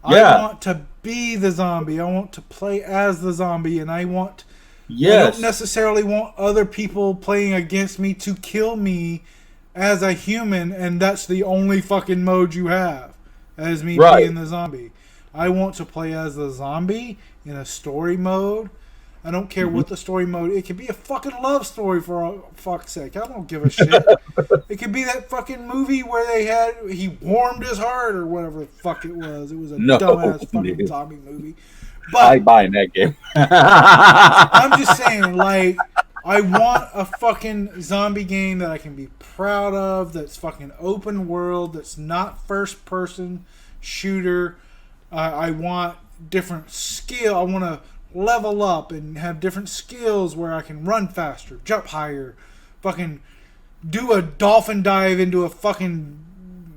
want to be the zombie. I want to play as the zombie, and I don't necessarily want other people playing against me to kill me as a human, and that's the only fucking mode you have, as me being the zombie. I want to play as the zombie in a story mode. I don't care what the story mode. It could be a fucking love story for fuck's sake. I don't give a shit. It could be that fucking movie where he warmed his heart or whatever the fuck it was. It was a dumbass fucking zombie movie. But I buy in that game. I'm just saying, like, I want a fucking zombie game that I can be proud of. That's fucking open world. That's not first person shooter. I want different skill. I want to level up and have different skills where I can run faster, jump higher, fucking do a dolphin dive into a fucking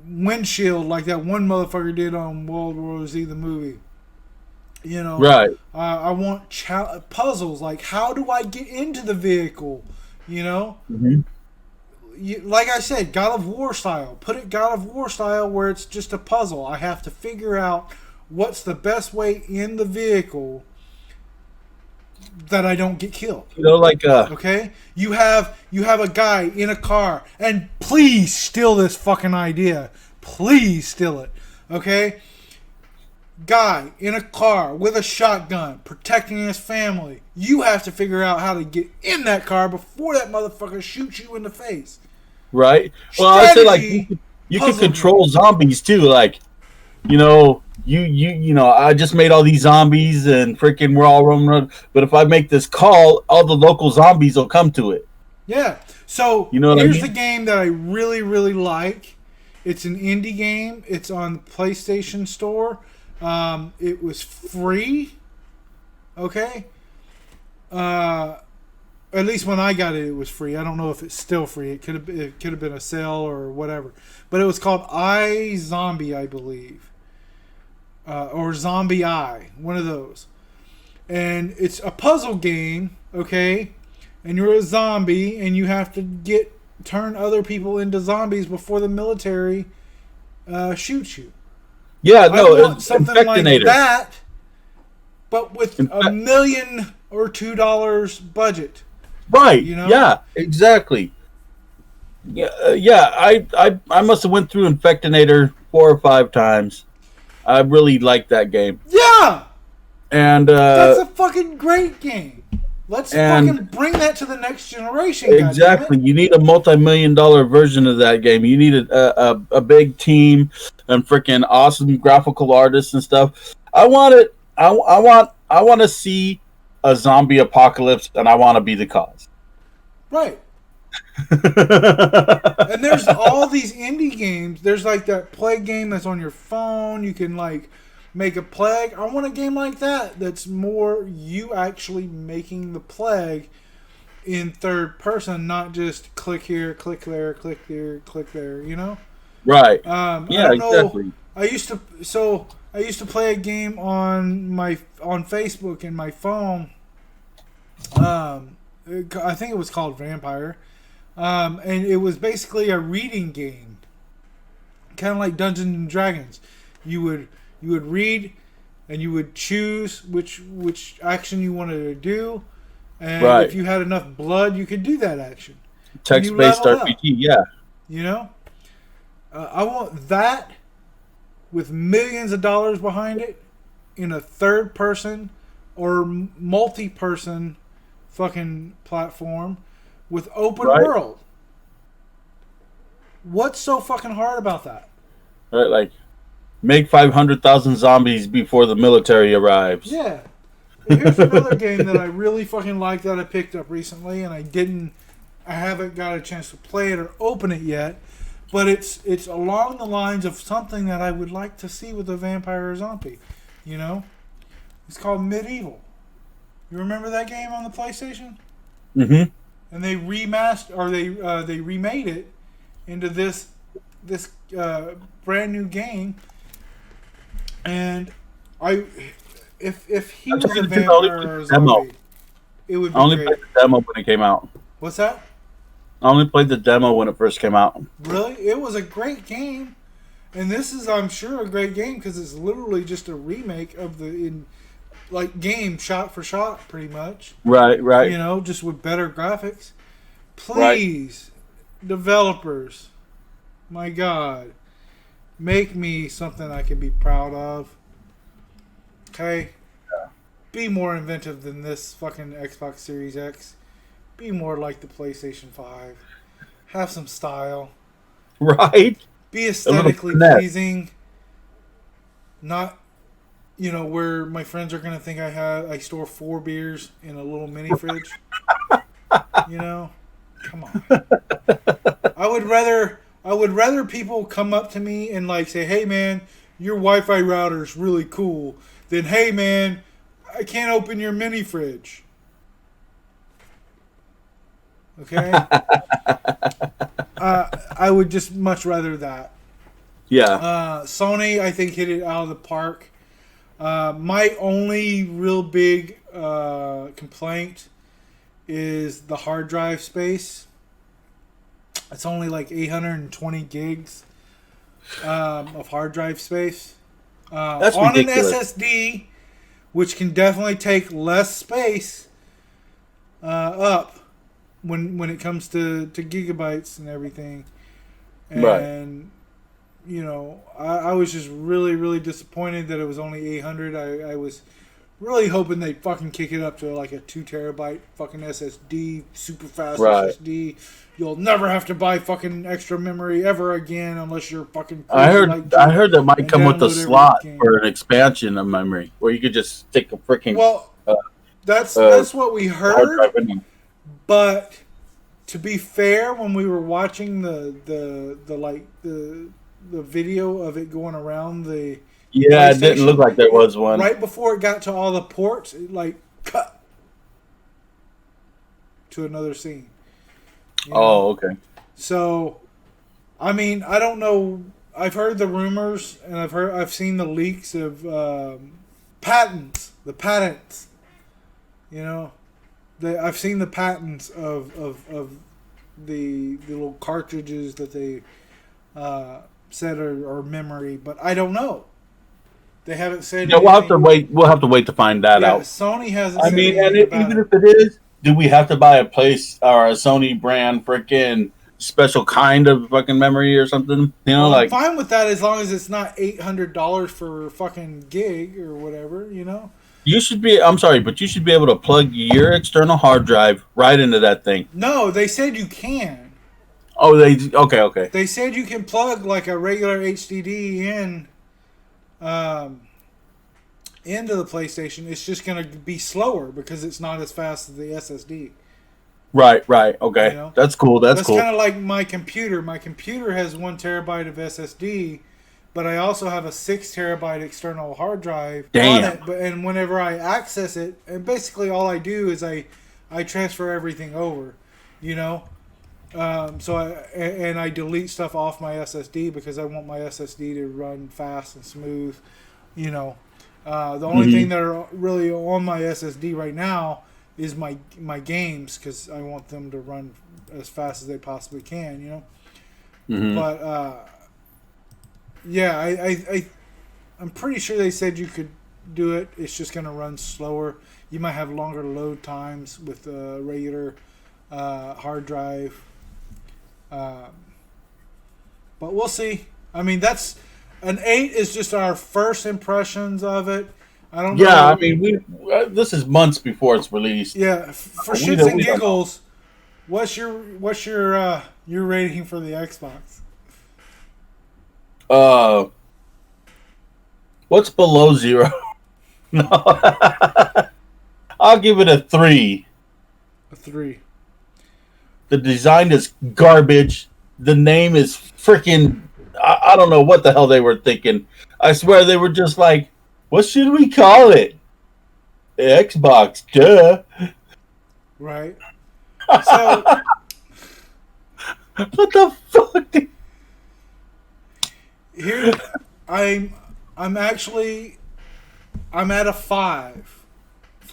windshield like that one motherfucker did on World War Z the movie. Right. I want puzzles like how do I get into the vehicle? Like I said, God of War style. Put it God of War style where it's just a puzzle. I have to figure out what's the best way in the vehicle that I don't get killed. Okay? You have a guy in a car, and please steal this fucking idea. Please steal it. Okay? Guy in a car with a shotgun protecting his family. You have to figure out how to get in that car before that motherfucker shoots you in the face. Right. Well, I say like you can control zombies too. Like, I just made all these zombies and freaking we're all roaming around. But if I make this call, all the local zombies will come to it. Yeah. So here's the game that I really, really like. It's an indie game. It's on the PlayStation Store. It was free. Okay. At least when I got it, it was free. I don't know if it's still free. It could have been a sale or whatever. But it was called iZombie, I believe. Or Zombie Eye, one of those. And it's a puzzle game, okay? And you're a zombie, and you have to turn other people into zombies before the military shoots you. Yeah, I no, want something like Infectinator. that, but with $1 million or $2 budget. Right. You know? Yeah, exactly. Yeah, I must have went through Infectinator 4 or 5 times. I really like that game. Yeah! And That's a fucking great game. Let's fucking bring that to the next generation, exactly. goddammit. You need a multi-million-dollar version of that game. You need a big team and freaking awesome graphical artists and stuff. I want it. I want to see a zombie apocalypse, and I want to be the cause. Right. And there's all these indie games. There's like that Plague game that's on your phone. You can like make a plague. I want a game like that that's more you actually making the plague in third person, not just click here, click there, click there, click there, you know? Right. Yeah, I don't know. Exactly. I used to play a game on Facebook and my phone. I think it was called Vampire. And it was basically a reading game. Kind of like Dungeons and Dragons. You would read and you would choose which action you wanted to do. And if you had enough blood, you could do that action. Text-based RPG, yeah. You know? I want that with millions of dollars behind it in a third person or multi-person fucking platform with open world. What's so fucking hard about that? Right, like make 500,000 zombies before the military arrives. Yeah. Here's another game that I really fucking like that I picked up recently, and I haven't got a chance to play it or open it yet, but it's along the lines of something that I would like to see with a vampire or zombie. You know, it's called Medieval. You remember that game on the PlayStation? Mm-hmm. And they they remade it into this brand new game, and if he was a vampire or a zombie, it would be I only great. played the demo when it came out. What's that? I only played the demo when it first came out. Really? It was a great game. And this is, I'm sure, a great game because it's literally just a remake of game shot for shot, pretty much. Right. You know, just with better graphics. Please, developers, my God, make me something I can be proud of. Okay? Yeah. Be more inventive than this fucking Xbox Series X. Be more like the PlayStation 5. Have some style. Right. Be aesthetically pleasing. Not, where my friends are going to think I store 4 beers in a little mini fridge. Come on. I would rather people come up to me and like say, "Hey man, your Wi-Fi router is really cool," than, "Hey man, I can't open your mini fridge." Okay? I would just much rather that. Yeah. Sony, I think, hit it out of the park. My only real big complaint is the hard drive space. It's only like 820 gigs of hard drive space. That's on ridiculous. an SSD, which can definitely take less space up when it comes to gigabytes and everything. And I was just really, really disappointed that it was only 800. I was really hoping they'd fucking kick it up to like a 2 terabyte fucking SSD, super fast SSD. You'll never have to buy fucking extra memory ever again unless you're fucking crazy. I heard that might come with a slot for an expansion of memory where you could just stick a freaking. Well, that's what we heard. But to be fair, when we were watching the video of it going around the it didn't look like there was one. Right before it got to all the ports, it like cut to another scene. Oh, okay. So, I mean, I don't know. I've heard the rumors and I've seen the leaks of patents. The patents. I've seen the patents of the little cartridges that they chipset or memory, but I don't know. They haven't said Yeah, we'll have to anything. wait. We'll have to wait to find that Yeah, out. Sony hasn't I said mean, and anything about even it. if it is, do we have to buy a place or a Sony brand freaking special kind of fucking memory or something? You know, Well, I'm like fine with that as long as it's not $800 for a fucking gig or whatever, you know? you should be. I'm sorry, but you should be able to plug your external hard drive right into that thing. No, they said you can. Oh, okay. They said you can plug like a regular HDD um, into the PlayStation. It's just going to be slower because it's not as fast as the SSD. Right. Okay, You know? that's cool. That's cool. kind of like my computer. My computer has 1 terabyte of SSD, but I also have a 6 terabyte external hard drive on it. And whenever I access it, and basically all I do is I transfer everything over, you know. So I delete stuff off my SSD because I want my SSD to run fast and smooth, you know. The only thing that are really on my SSD right now is my games because I want them to run as fast as they possibly can, you know. But yeah, I'm pretty sure they said you could do it. It's just going to run slower. You might have longer load times with a regular hard drive. But we'll see. I mean, that's an 8 is just our first impressions of it. I don't know. Yeah, I mean, this is months before it's released. Yeah, for shits and giggles, what's your rating for the Xbox? What's below 0? No, I'll give it a 3. A 3. The design is garbage. The name is freaking. I don't know what the hell they were thinking. I swear they were just like, what should we call it? Xbox, duh. Right. So, what the fuck? here, I'm at a 5.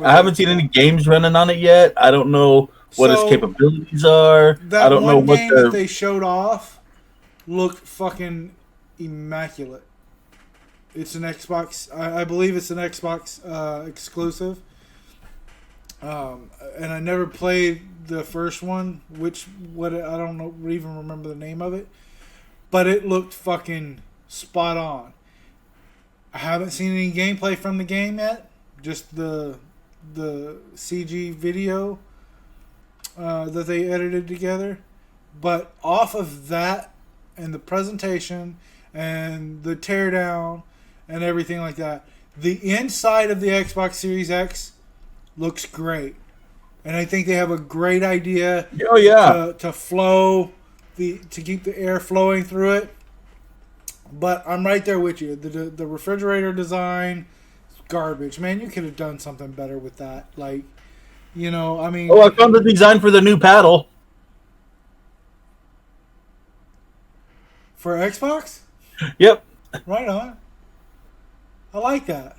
I haven't seen any games running on it yet. I don't know what its capabilities are. That I don't know what game that they showed off looked fucking immaculate. It's an Xbox. I believe it's an Xbox exclusive. And I never played the first one, I don't know, even remember the name of it. But it looked fucking spot on. I haven't seen any gameplay from the game yet. Just the CG video that they edited together. But off of that and the presentation and the teardown and everything like that, the inside of the Xbox Series X looks great. And I think they have a great idea to flow to keep the air flowing through it. But I'm right there with you. The refrigerator design, garbage. Man, you could have done something better with that. Like, you know, I mean... Oh, I found the design for the new paddle. For Xbox? Yep. Right on. I like that.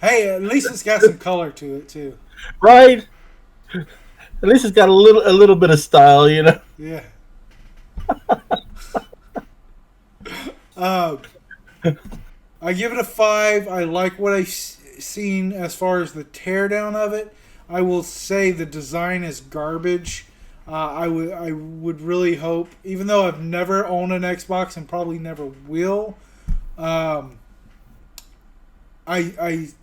Hey, at least it's got some color to it, too. Right? At least it's got a little bit of style, you know? Yeah. I give it a 5. I like what I've seen as far as the teardown of it. I will say the design is garbage. I would really hope, even though I've never owned an Xbox and probably never will, I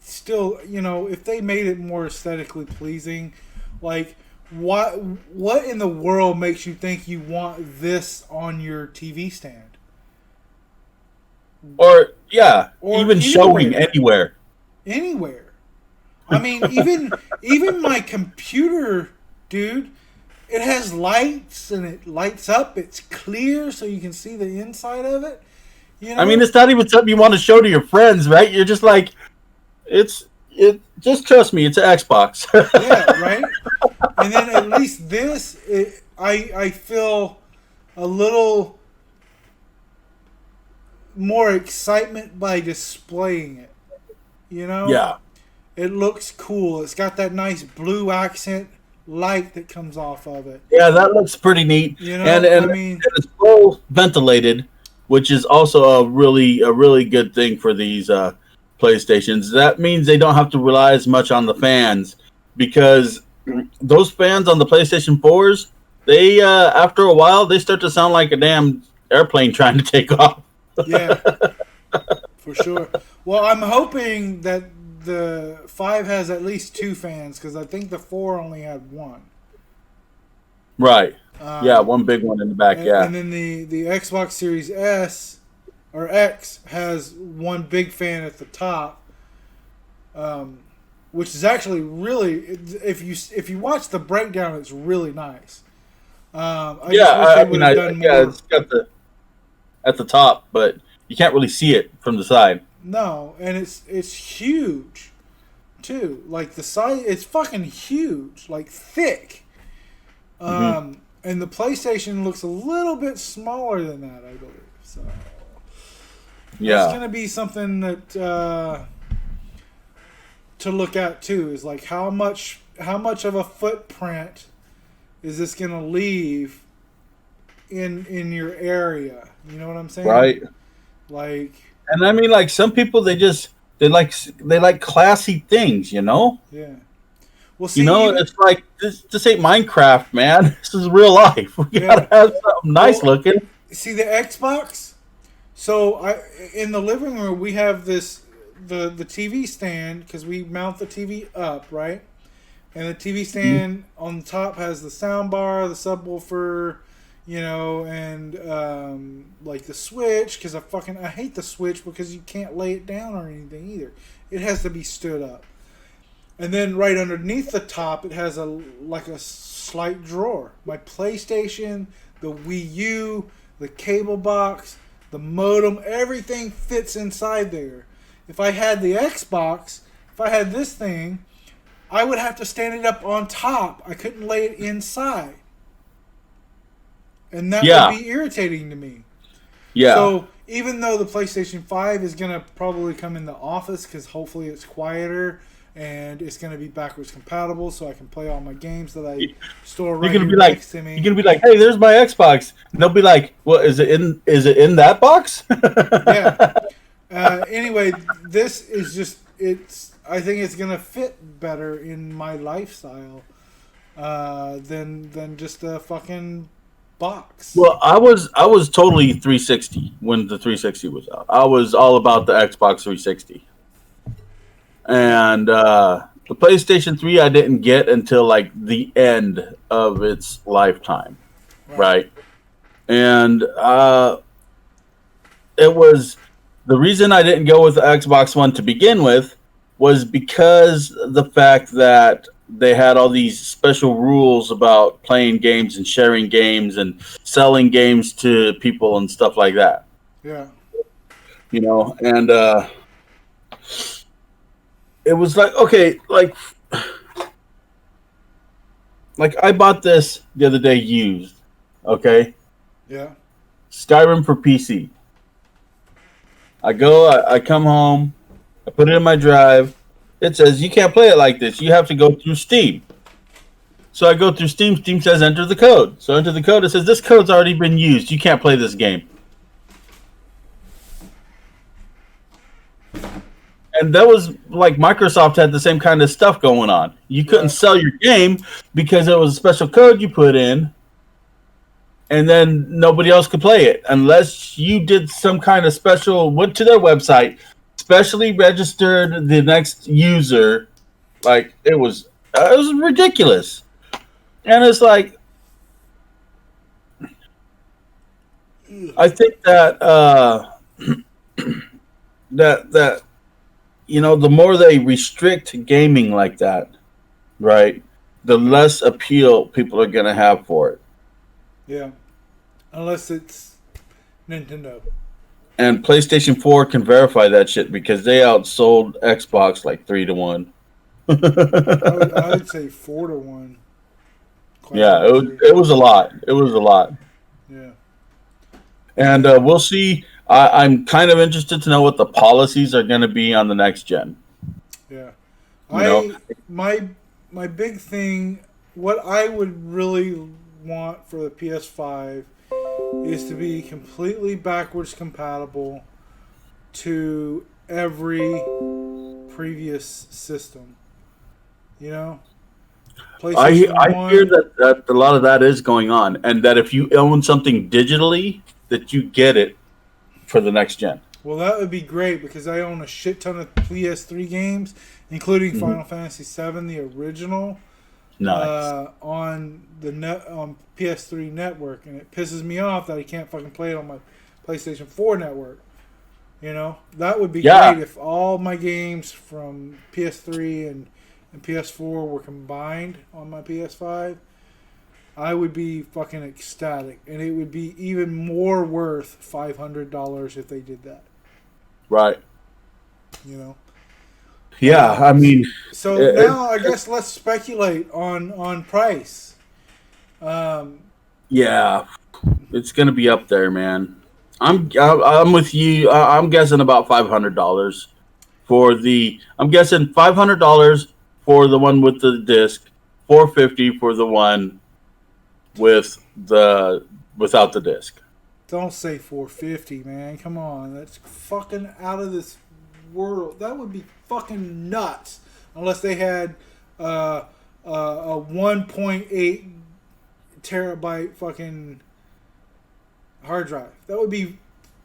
still, you know, if they made it more aesthetically pleasing, like what in the world makes you think you want this on your TV stand? Or even showing anywhere. Anywhere. I mean, even my computer, dude, it has lights and it lights up. It's clear so you can see the inside of it. You know? I mean, it's not even something you want to show to your friends, right? You're just like, just trust me, it's an Xbox. Yeah, right? And then at least this, I feel a little more excitement by displaying it. You know? Yeah. It looks cool. It's got that nice blue accent light that comes off of it. Yeah, that looks pretty neat. You know, and I mean, it's well ventilated. which is also a really good thing for these PlayStations. That means they don't have to rely as much on the fans, because those fans on the PlayStation 4s, they after a while they start to sound like a damn airplane trying to take off. Yeah, for sure. Well, I'm hoping that the 5 has at least 2 fans, because I think the 4 only had 1. Right. Yeah, one big one in the back. Yeah. And then the Xbox Series S or X has 1 big fan at the top, which is actually really, if you watch the breakdown, it's really nice. I just wish they would have done more. Yeah, it's got the at the top, but you can't really see it from the side. No, and it's huge too. Like the size, it's fucking huge, like thick. And the PlayStation looks a little bit smaller than that, I believe. So yeah, it's gonna be something that to look at too. Is like how much of a footprint is this gonna leave in your area? You know what I'm saying? Right. Like, and I mean, like some people, they like classy things, you know. Yeah. Well, see, it's like this ain't Minecraft, man. This is real life. We gotta have something nice looking. See the Xbox. So in the living room we have the TV stand, because we mount the TV up, right? And the TV stand on the top has the sound bar, the subwoofer, and like the Switch, because I hate the Switch because you can't lay it down or anything either. It has to be stood up. And then right underneath the top, it has a slight drawer. My PlayStation, the Wii U, the cable box, the modem, everything fits inside there. If I had the Xbox, if I had this thing, I would have to stand it up on top. I couldn't lay it inside. And that would be irritating to me. Yeah. So even though the PlayStation 5 is going to probably come in the office, because hopefully it's quieter, and it's going to be backwards compatible, so I can play all my games that I store right next to me. You're going to be like, hey, there's my Xbox. And they'll be like, well, is it in that box? Yeah. Anyway, this is just, I think it's going to fit better in my lifestyle than just a fucking box. Well, I was totally 360 when the 360 was out. I was all about the Xbox 360. And the PlayStation 3 I didn't get until like the end of its lifetime, right? And it was the reason I didn't go with the Xbox One to begin with was because the fact that they had all these special rules about playing games and sharing games and selling games to people and stuff like that. Yeah. And it was like, okay, like I bought this the other day used, okay? Yeah. Skyrim for PC. I come home, I put it in my drive. It says, you can't play it like this. You have to go through Steam. So I go through Steam. Steam says, enter the code. So I enter the code. It says, this code's already been used. You can't play this game. And that was like Microsoft had the same kind of stuff going on. You couldn't sell your game because it was a special code you put in, and then nobody else could play it unless you did some kind of special, went to their website, specially registered the next user. Like it was ridiculous. And it's like, I think that that the more they restrict gaming like that, right, the less appeal people are going to have for it. Yeah. Unless it's Nintendo. And PlayStation 4 can verify that shit because they outsold Xbox like 3-1. I would say 4-1. Yeah, it was a lot. It was a lot. Yeah. And we'll see. I'm kind of interested to know what the policies are going to be on the next gen. Yeah. My big thing, what I would really want for the PS5 is to be completely backwards compatible to every previous system. You know, I PlayStation hear 1. that a lot of that is going on, and that if you own something digitally, that you get it for the next gen. Well, that would be great because I own a shit ton of PS3 games, including Mm-hmm. Final Fantasy VII, the original, Nice. on the net on PS3 network, and it pisses me off that I can't fucking play it on my PlayStation 4 network. You know, that would be Yeah. great if all my games from PS3 and PS4 were combined on my PS5. I would be fucking ecstatic, and it would be even more worth $500 if they did that. Right. You know. Yeah. I mean, So now I guess let's speculate on price. yeah, it's gonna be up there, man. I'm with you. I'm guessing about $500 for the. I'm guessing $500 for the one with the disc, $450 for the one with the without the disc. Don't say 450, man. Come on, that's fucking out of this world. That would be fucking nuts. Unless they had a 1.8 terabyte fucking hard drive. That would be.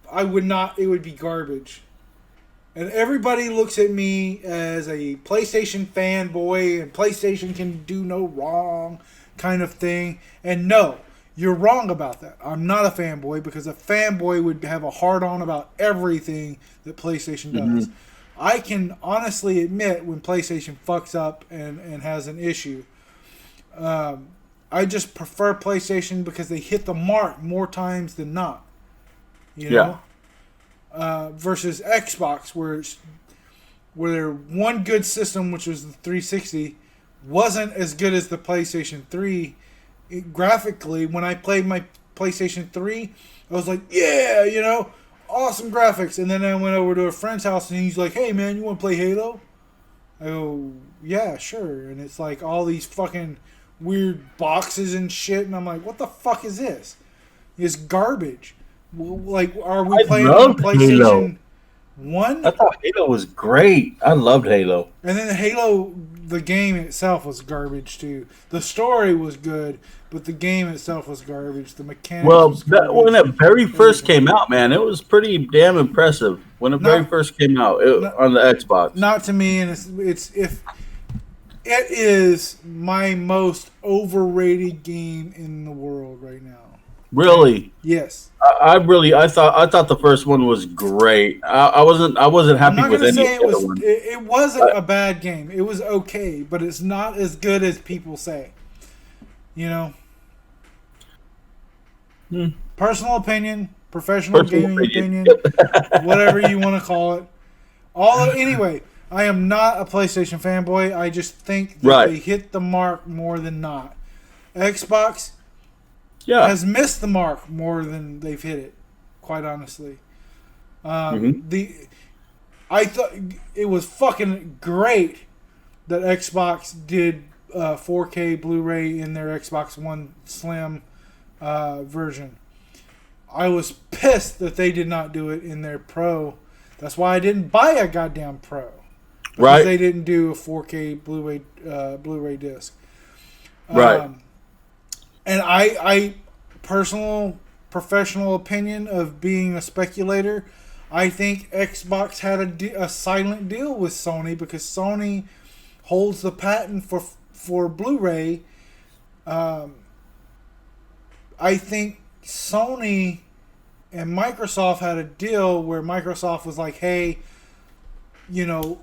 I would not. It would be garbage. And everybody looks at me as a PlayStation fanboy and PlayStation can do no wrong kind of thing. And no, you're wrong about that. I'm not a fanboy because a fanboy would have a hard on about everything that PlayStation does. Mm-hmm. I can honestly admit when PlayStation fucks up and has an issue. I just prefer PlayStation because they hit the mark more times than not. You know? Versus Xbox, where their one good system, which was the 360, wasn't as good as the PlayStation 3. Graphically, when I played my PlayStation 3, I was like, yeah, you know, awesome graphics. And then I went over to a friend's house and he's like, hey, man, you want to play Halo? I go, yeah, sure. And it's like all these fucking weird boxes and shit. And I'm like, what the fuck is this? It's garbage. Like, are we playing on PlayStation 1? I thought Halo was great. I loved Halo. And then Halo, the game itself was garbage too. The story was good, but the game itself was garbage. The mechanics. Well, was garbage. when it very first came out, man, it was pretty damn impressive. When it very first came out on the Xbox. Not to me, and it's if it is my most overrated game in the world right now. Really? Yes. I thought the first one was great. I wasn't happy with any of the other one. It wasn't a bad game. It was okay, but it's not as good as people say. You know. Personal opinion, professional gaming opinion, whatever you want to call it. Anyway, I am not a PlayStation fanboy. I just think that they hit the mark more than not. Xbox has missed the mark more than they've hit it, quite honestly. I thought it was fucking great that Xbox did 4K Blu-ray in their Xbox One Slim version. I was pissed that they did not do it in their Pro. That's why I didn't buy a goddamn Pro. Because they didn't do a 4K Blu-ray disc. And I professional opinion of being a speculator, I think Xbox had a silent deal with Sony because Sony holds the patent for Blu-ray. I think Sony and Microsoft had a deal where Microsoft was like, hey, you know,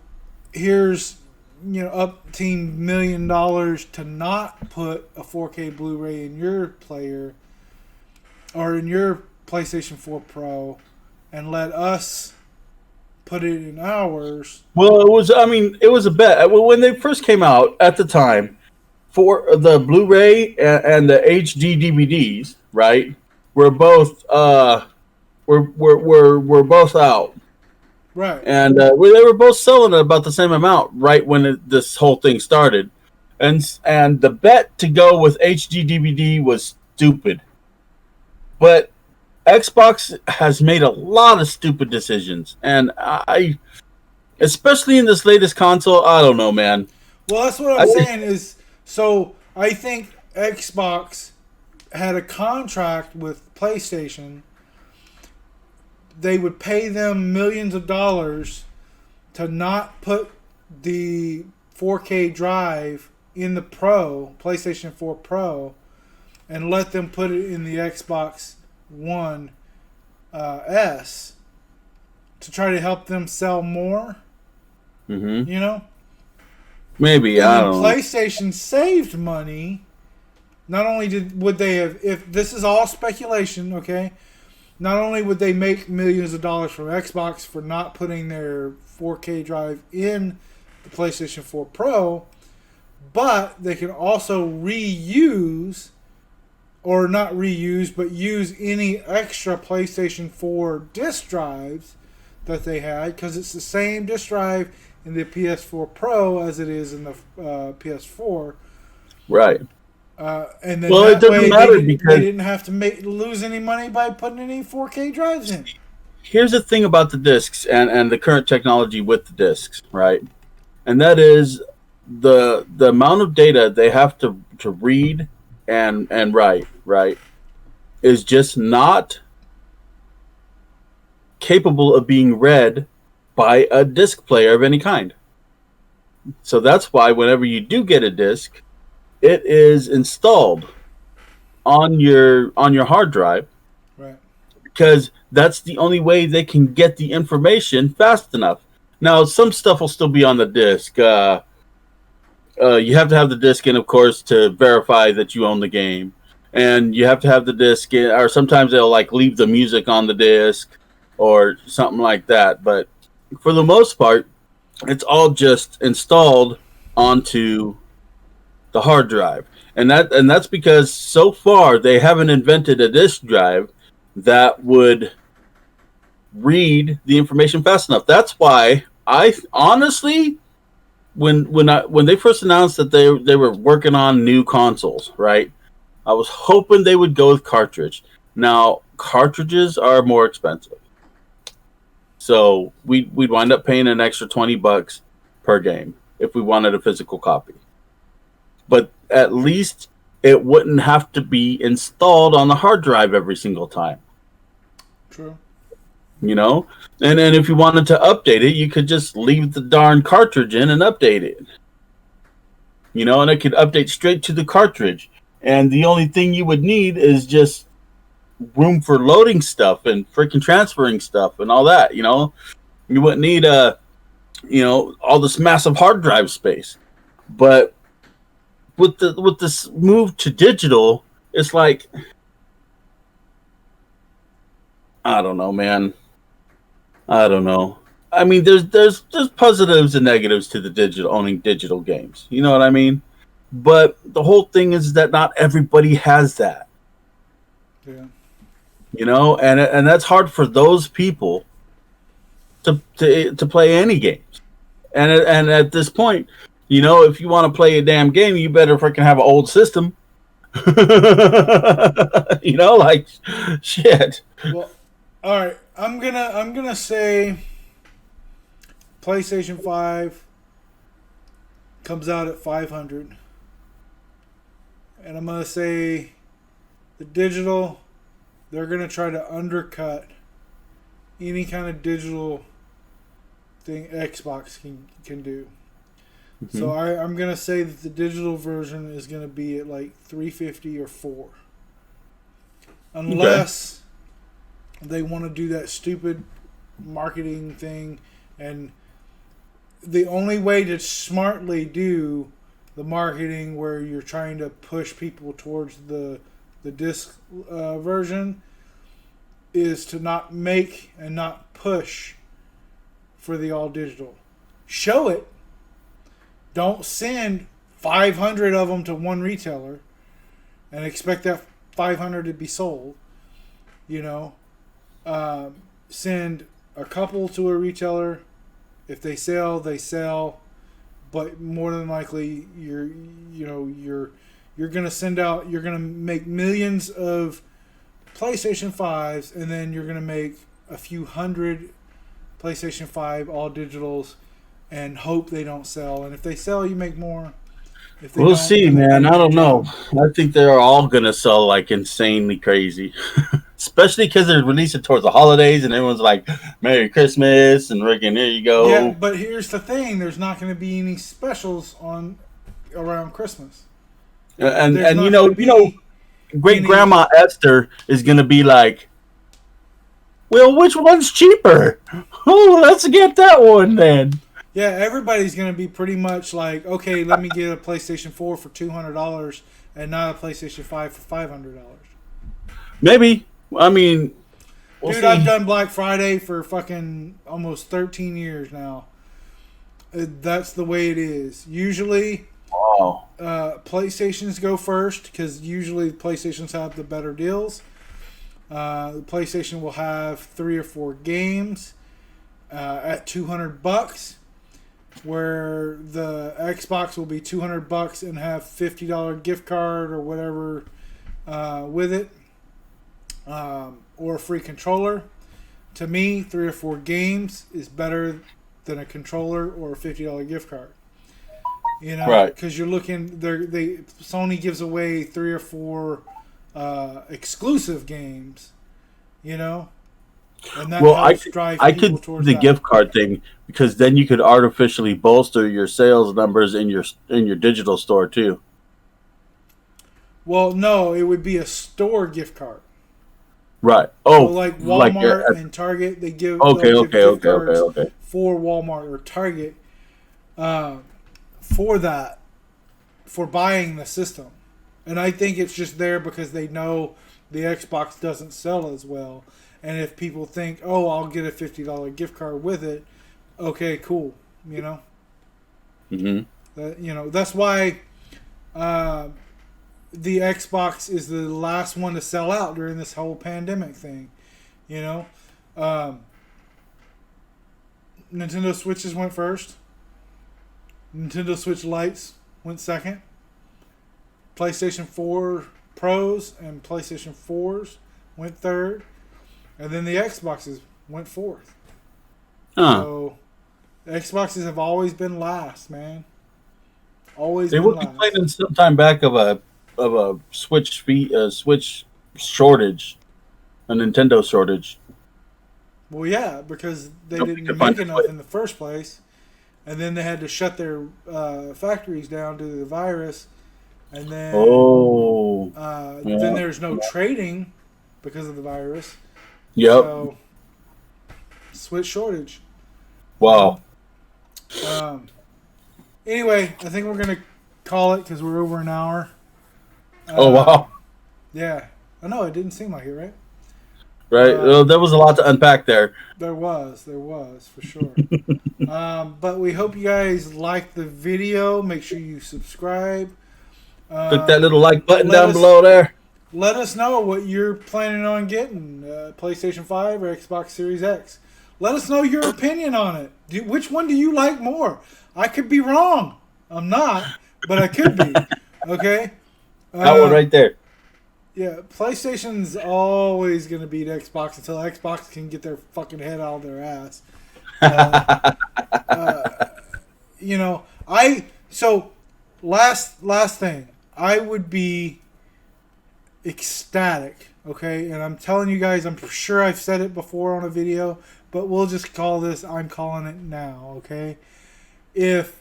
here's, you know, up to $1 million to not put a 4K Blu-ray in your player or in your PlayStation 4 Pro and let us put it in ours. Well, it was a bet. When they first came out at the time for the Blu-ray and the HD DVDs, right? Were both were both out. Right. And they were both selling at about the same amount right when this whole thing started. And the bet to go with HD DVD was stupid. But Xbox has made a lot of stupid decisions, and I, especially in this latest console, I don't know, man. Well, that's what I'm saying is, so I think Xbox had a contract with PlayStation. They would pay them millions of dollars to not put the 4K drive in the PlayStation 4 Pro, and let them put it in the Xbox One S to try to help them sell more. Mm-hmm. You know? Maybe, and I don't know. PlayStation saved money. Not only would they have, if this is all speculation, okay, not only would they make millions of dollars from Xbox for not putting their 4K drive in the PlayStation 4 Pro, but they can also reuse, or not reuse, but use any extra PlayStation 4 disc drives that they had, because it's the same disc drive in the PS4 Pro as it is in the PS4. Right. And then Well, it that doesn't way matter they because didn't have to lose any money by putting any 4K drives in. here's the thing about the discs and the current technology with the discs, right? And that is the amount of data they have to read and write, right, is just not capable of being read by a disc player of any kind. So that's why whenever you do get a disc, it is installed on your hard drive, Right. because that's the only way they can get the information fast enough. Now, some stuff will still be on the disc. You have to have the disc in, of course, to verify that you own the game, and you have to have the disc in, or sometimes they'll like leave the music on the disc or something like that. But for the most part, it's all just installed onto the hard drive, and that's because so far they haven't invented a disk drive that would read the information fast enough. That's why I honestly, when they first announced that they were working on new consoles, right, I was hoping they would go with cartridge. Now cartridges are more expensive, so we'd wind up paying an extra $20 per game if we wanted a physical copy. But at least it wouldn't have to be installed on the hard drive every single time. True. You know? And then if you wanted to update it, you could just leave the darn cartridge in and update it. You know, and it could update straight to the cartridge. And the only thing you would need is just room for loading stuff and freaking transferring stuff and all that, you know? You wouldn't need all this massive hard drive space. But with this move to digital, it's like, I don't know, man. I don't know. I mean, there's positives and negatives to the owning digital games. You know what I mean? But the whole thing is that not everybody has that. Yeah. You know, and that's hard for those people to play any games. And at this point, you know, if you want to play a damn game, you better freaking have an old system. You know, like shit. Well, all right. I'm gonna say PlayStation 5 comes out at 500, and I'm gonna say the digital, they're gonna try to undercut any kind of digital thing Xbox can do. Mm-hmm. So I'm gonna say that the digital version is gonna be at like 350 or 4, unless they want to do that stupid marketing thing. And the only way to smartly do the marketing where you're trying to push people towards the disc version is to not make and not push for the all digital. Show it. Don't send 500 of them to one retailer and expect that 500 to be sold. You know, send a couple to a retailer. If they sell, they sell. But more than likely, you're gonna send out. You're gonna make millions of PlayStation 5s, and then you're going to make a few hundred PlayStation 5 all digitals and hope they don't sell. And if they sell, you make more. If they We'll don't, see, then man. they I don't take know. them. I think they're all gonna sell like insanely crazy, especially because they're releasing towards the holidays, and everyone's like, "Merry Christmas!" and Rick, and here you Yeah, go. but here's the thing: there's not going to be any specials on around Christmas. There's And not going to be Great any. Grandma Esther is gonna be like, "Well, which one's cheaper? Oh, let's get that one then." Yeah, everybody's going to be pretty much like, okay, let me get a PlayStation 4 for $200 and not a PlayStation 5 for $500. Maybe. I mean, we'll Dude, see. I've done Black Friday for fucking almost 13 years now. That's the way it is. Usually, Wow. PlayStations go first because usually PlayStations have the better deals. The PlayStation will have 3 or 4 games at $200, where the Xbox will be $200 and have $50 gift card or whatever with it, or a free controller. To me, 3 or 4 games is better than a controller or a $50 gift card. You know, Right. because you're looking. Sony gives away 3 or 4 exclusive games. You know, and that Well, helps drive I people could towards the that. gift card thing because then you could artificially bolster your sales numbers in your digital store too. Well, no, it would be a store gift card. Right. So Oh, like like Walmart and Target, they'll okay, give okay, gift okay, cards okay, okay. for Walmart or Target for that, for buying the system. And I think it's just there because they know the Xbox doesn't sell as well. And if people think, oh, I'll get a $50 gift card with it, okay, cool. You know, that's why the Xbox is the last one to sell out during this whole pandemic thing. You know, Nintendo Switches went first. Nintendo Switch Lites went second. PlayStation 4 Pros and PlayStation 4s went third. And then the Xboxes went fourth. Huh. So, the Xboxes have always been last, man. Always They been were last. complaining sometime back of a Switch shortage, a Nintendo shortage. Well, yeah, because they Nobody didn't could find make a enough Switch. in the first place. And then they had to shut their factories down due to the virus. And then, Oh, then yeah. there's no trading because of the virus. Yep. So, Switch shortage. Wow. Anyway, I think we're going to call it because we're over an hour. Oh wow. Yeah. I know, it didn't seem like it, right? Right. Well, there was a lot to unpack there. There was, for sure. But we hope you guys liked the video. Make sure you subscribe. Click that little like button let down us- below there. Let us know what you're planning on getting, PlayStation 5 or Xbox Series X. Let us know your opinion on it. Which one do you like more? I could be wrong. I'm not, but I could be. Okay? That one right there. Yeah, PlayStation's always going to beat Xbox until Xbox can get their fucking head out of their ass. Last thing, I would be ecstatic, okay? And I'm telling you guys, I'm sure I've said it before on a video, but we'll just call this, I'm calling it now, okay? If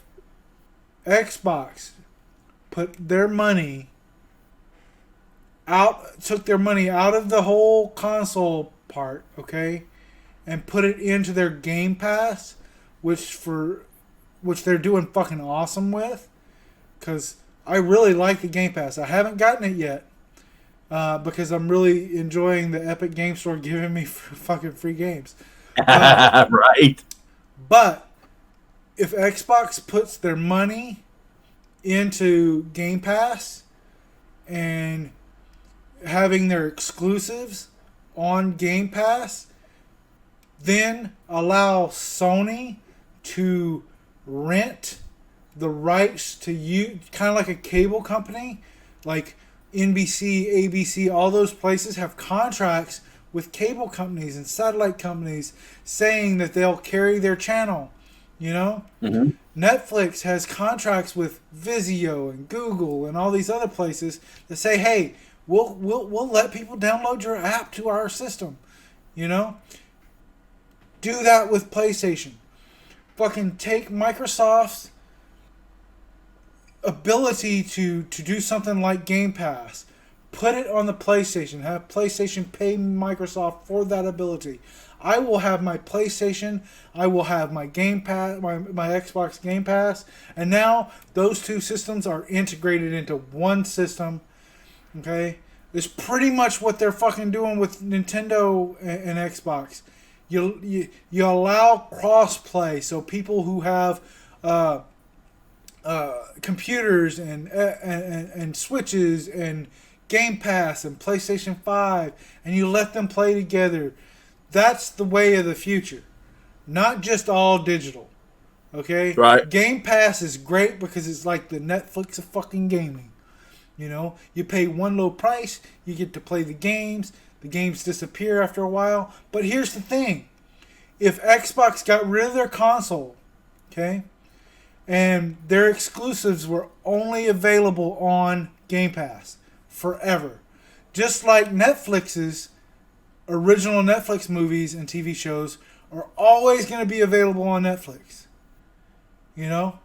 Xbox took their money out of the whole console part, okay, and put it into their Game Pass, which they're doing fucking awesome with, because I really like the Game Pass. I haven't gotten it yet because I'm really enjoying the Epic Game Store giving me fucking free games. Right. But if Xbox puts their money into Game Pass and having their exclusives on Game Pass, then allow Sony to rent the rights to you, kind of like a cable company, like NBC, ABC, all those places have contracts with cable companies and satellite companies saying that they'll carry their channel. You know, Netflix has contracts with Vizio and Google and all these other places that say, "Hey, we'll let people download your app to our system." You know, do that with PlayStation. Fucking take Microsoft's ability to do something like Game Pass, put it on the PlayStation, have PlayStation pay Microsoft for that ability. I will have my PlayStation, I will have my Game Pass, my Xbox Game Pass, and now those two systems are integrated into one system. Okay? It's pretty much what they're fucking doing with Nintendo and Xbox. You allow cross-play, so people who have computers and Switches and Game Pass and PlayStation 5, and you let them play together. That's the way of the future. Not just all digital. Okay? Right. Game Pass is great because it's like the Netflix of fucking gaming. You know? You pay one low price, you get to play the games. The games disappear after a while. But here's the thing. If Xbox got rid of their console, okay, and their exclusives were only available on Game Pass forever, just like Netflix's original Netflix movies and TV shows are always going to be available on Netflix, you know,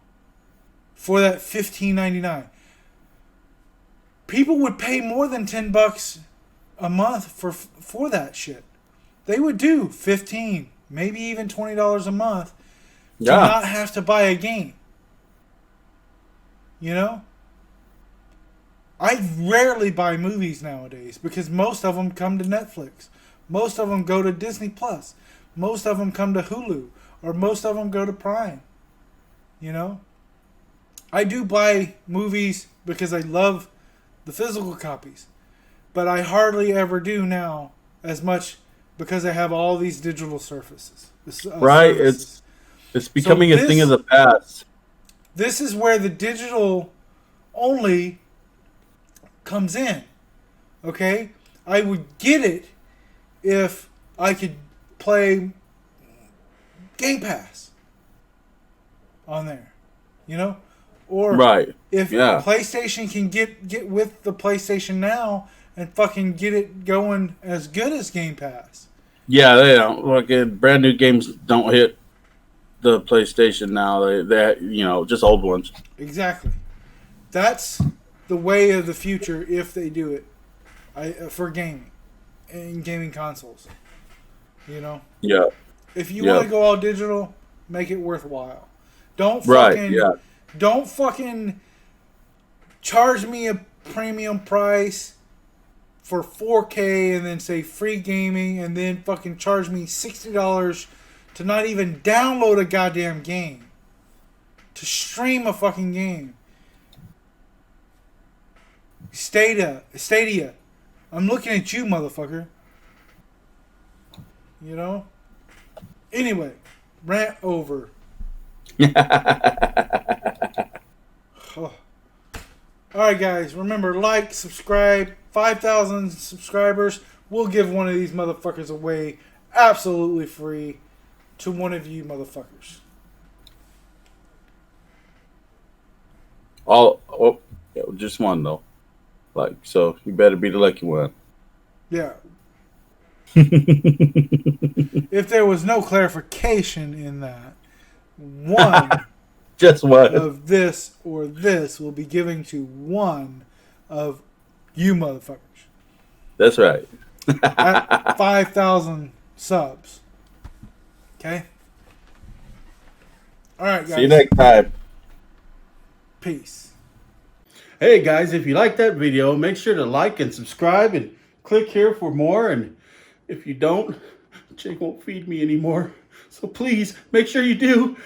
for that $15.99. People would pay more than $10 a month for that shit. They would do $15, maybe even $20 a month to not have to buy a game. You know? I rarely buy movies nowadays because most of them come to Netflix. Most of them go to Disney Plus. Most of them come to Hulu. Or most of them go to Prime. You know? I do buy movies because I love the physical copies. But I hardly ever do now as much because I have all these digital surfaces. Right. It's becoming a thing of the past. This is where the digital only comes in. Okay? I would get it if I could play Game Pass on there. You know? Or if PlayStation can get with the PlayStation Now and fucking get it going as good as Game Pass. Yeah, they don't. Like, brand new games don't hit the PlayStation Now. They just old ones. Exactly. That's the way of the future if they do it. For gaming and gaming consoles. You know? Yeah. If you want to go all digital, make it worthwhile. Don't fucking charge me a premium price for 4K and then say free gaming and then fucking charge me $60 to not even download a goddamn game. To stream a fucking game. Stadia. I'm looking at you, motherfucker. You know? Anyway, rant over. Alright, guys. Remember, like, subscribe. 5,000 subscribers. We'll give one of these motherfuckers away absolutely free to one of you motherfuckers. Just one, though. So you better be the lucky one. Yeah. If there was no clarification in that, one just one of this or this will be given to one of you motherfuckers. That's right. At 5,000 subs. Okay? Alright, guys. See you next time. Peace. Hey guys, if you like that video, make sure to like and subscribe and click here for more. And if you don't, Jake won't feed me anymore. So please, make sure you do.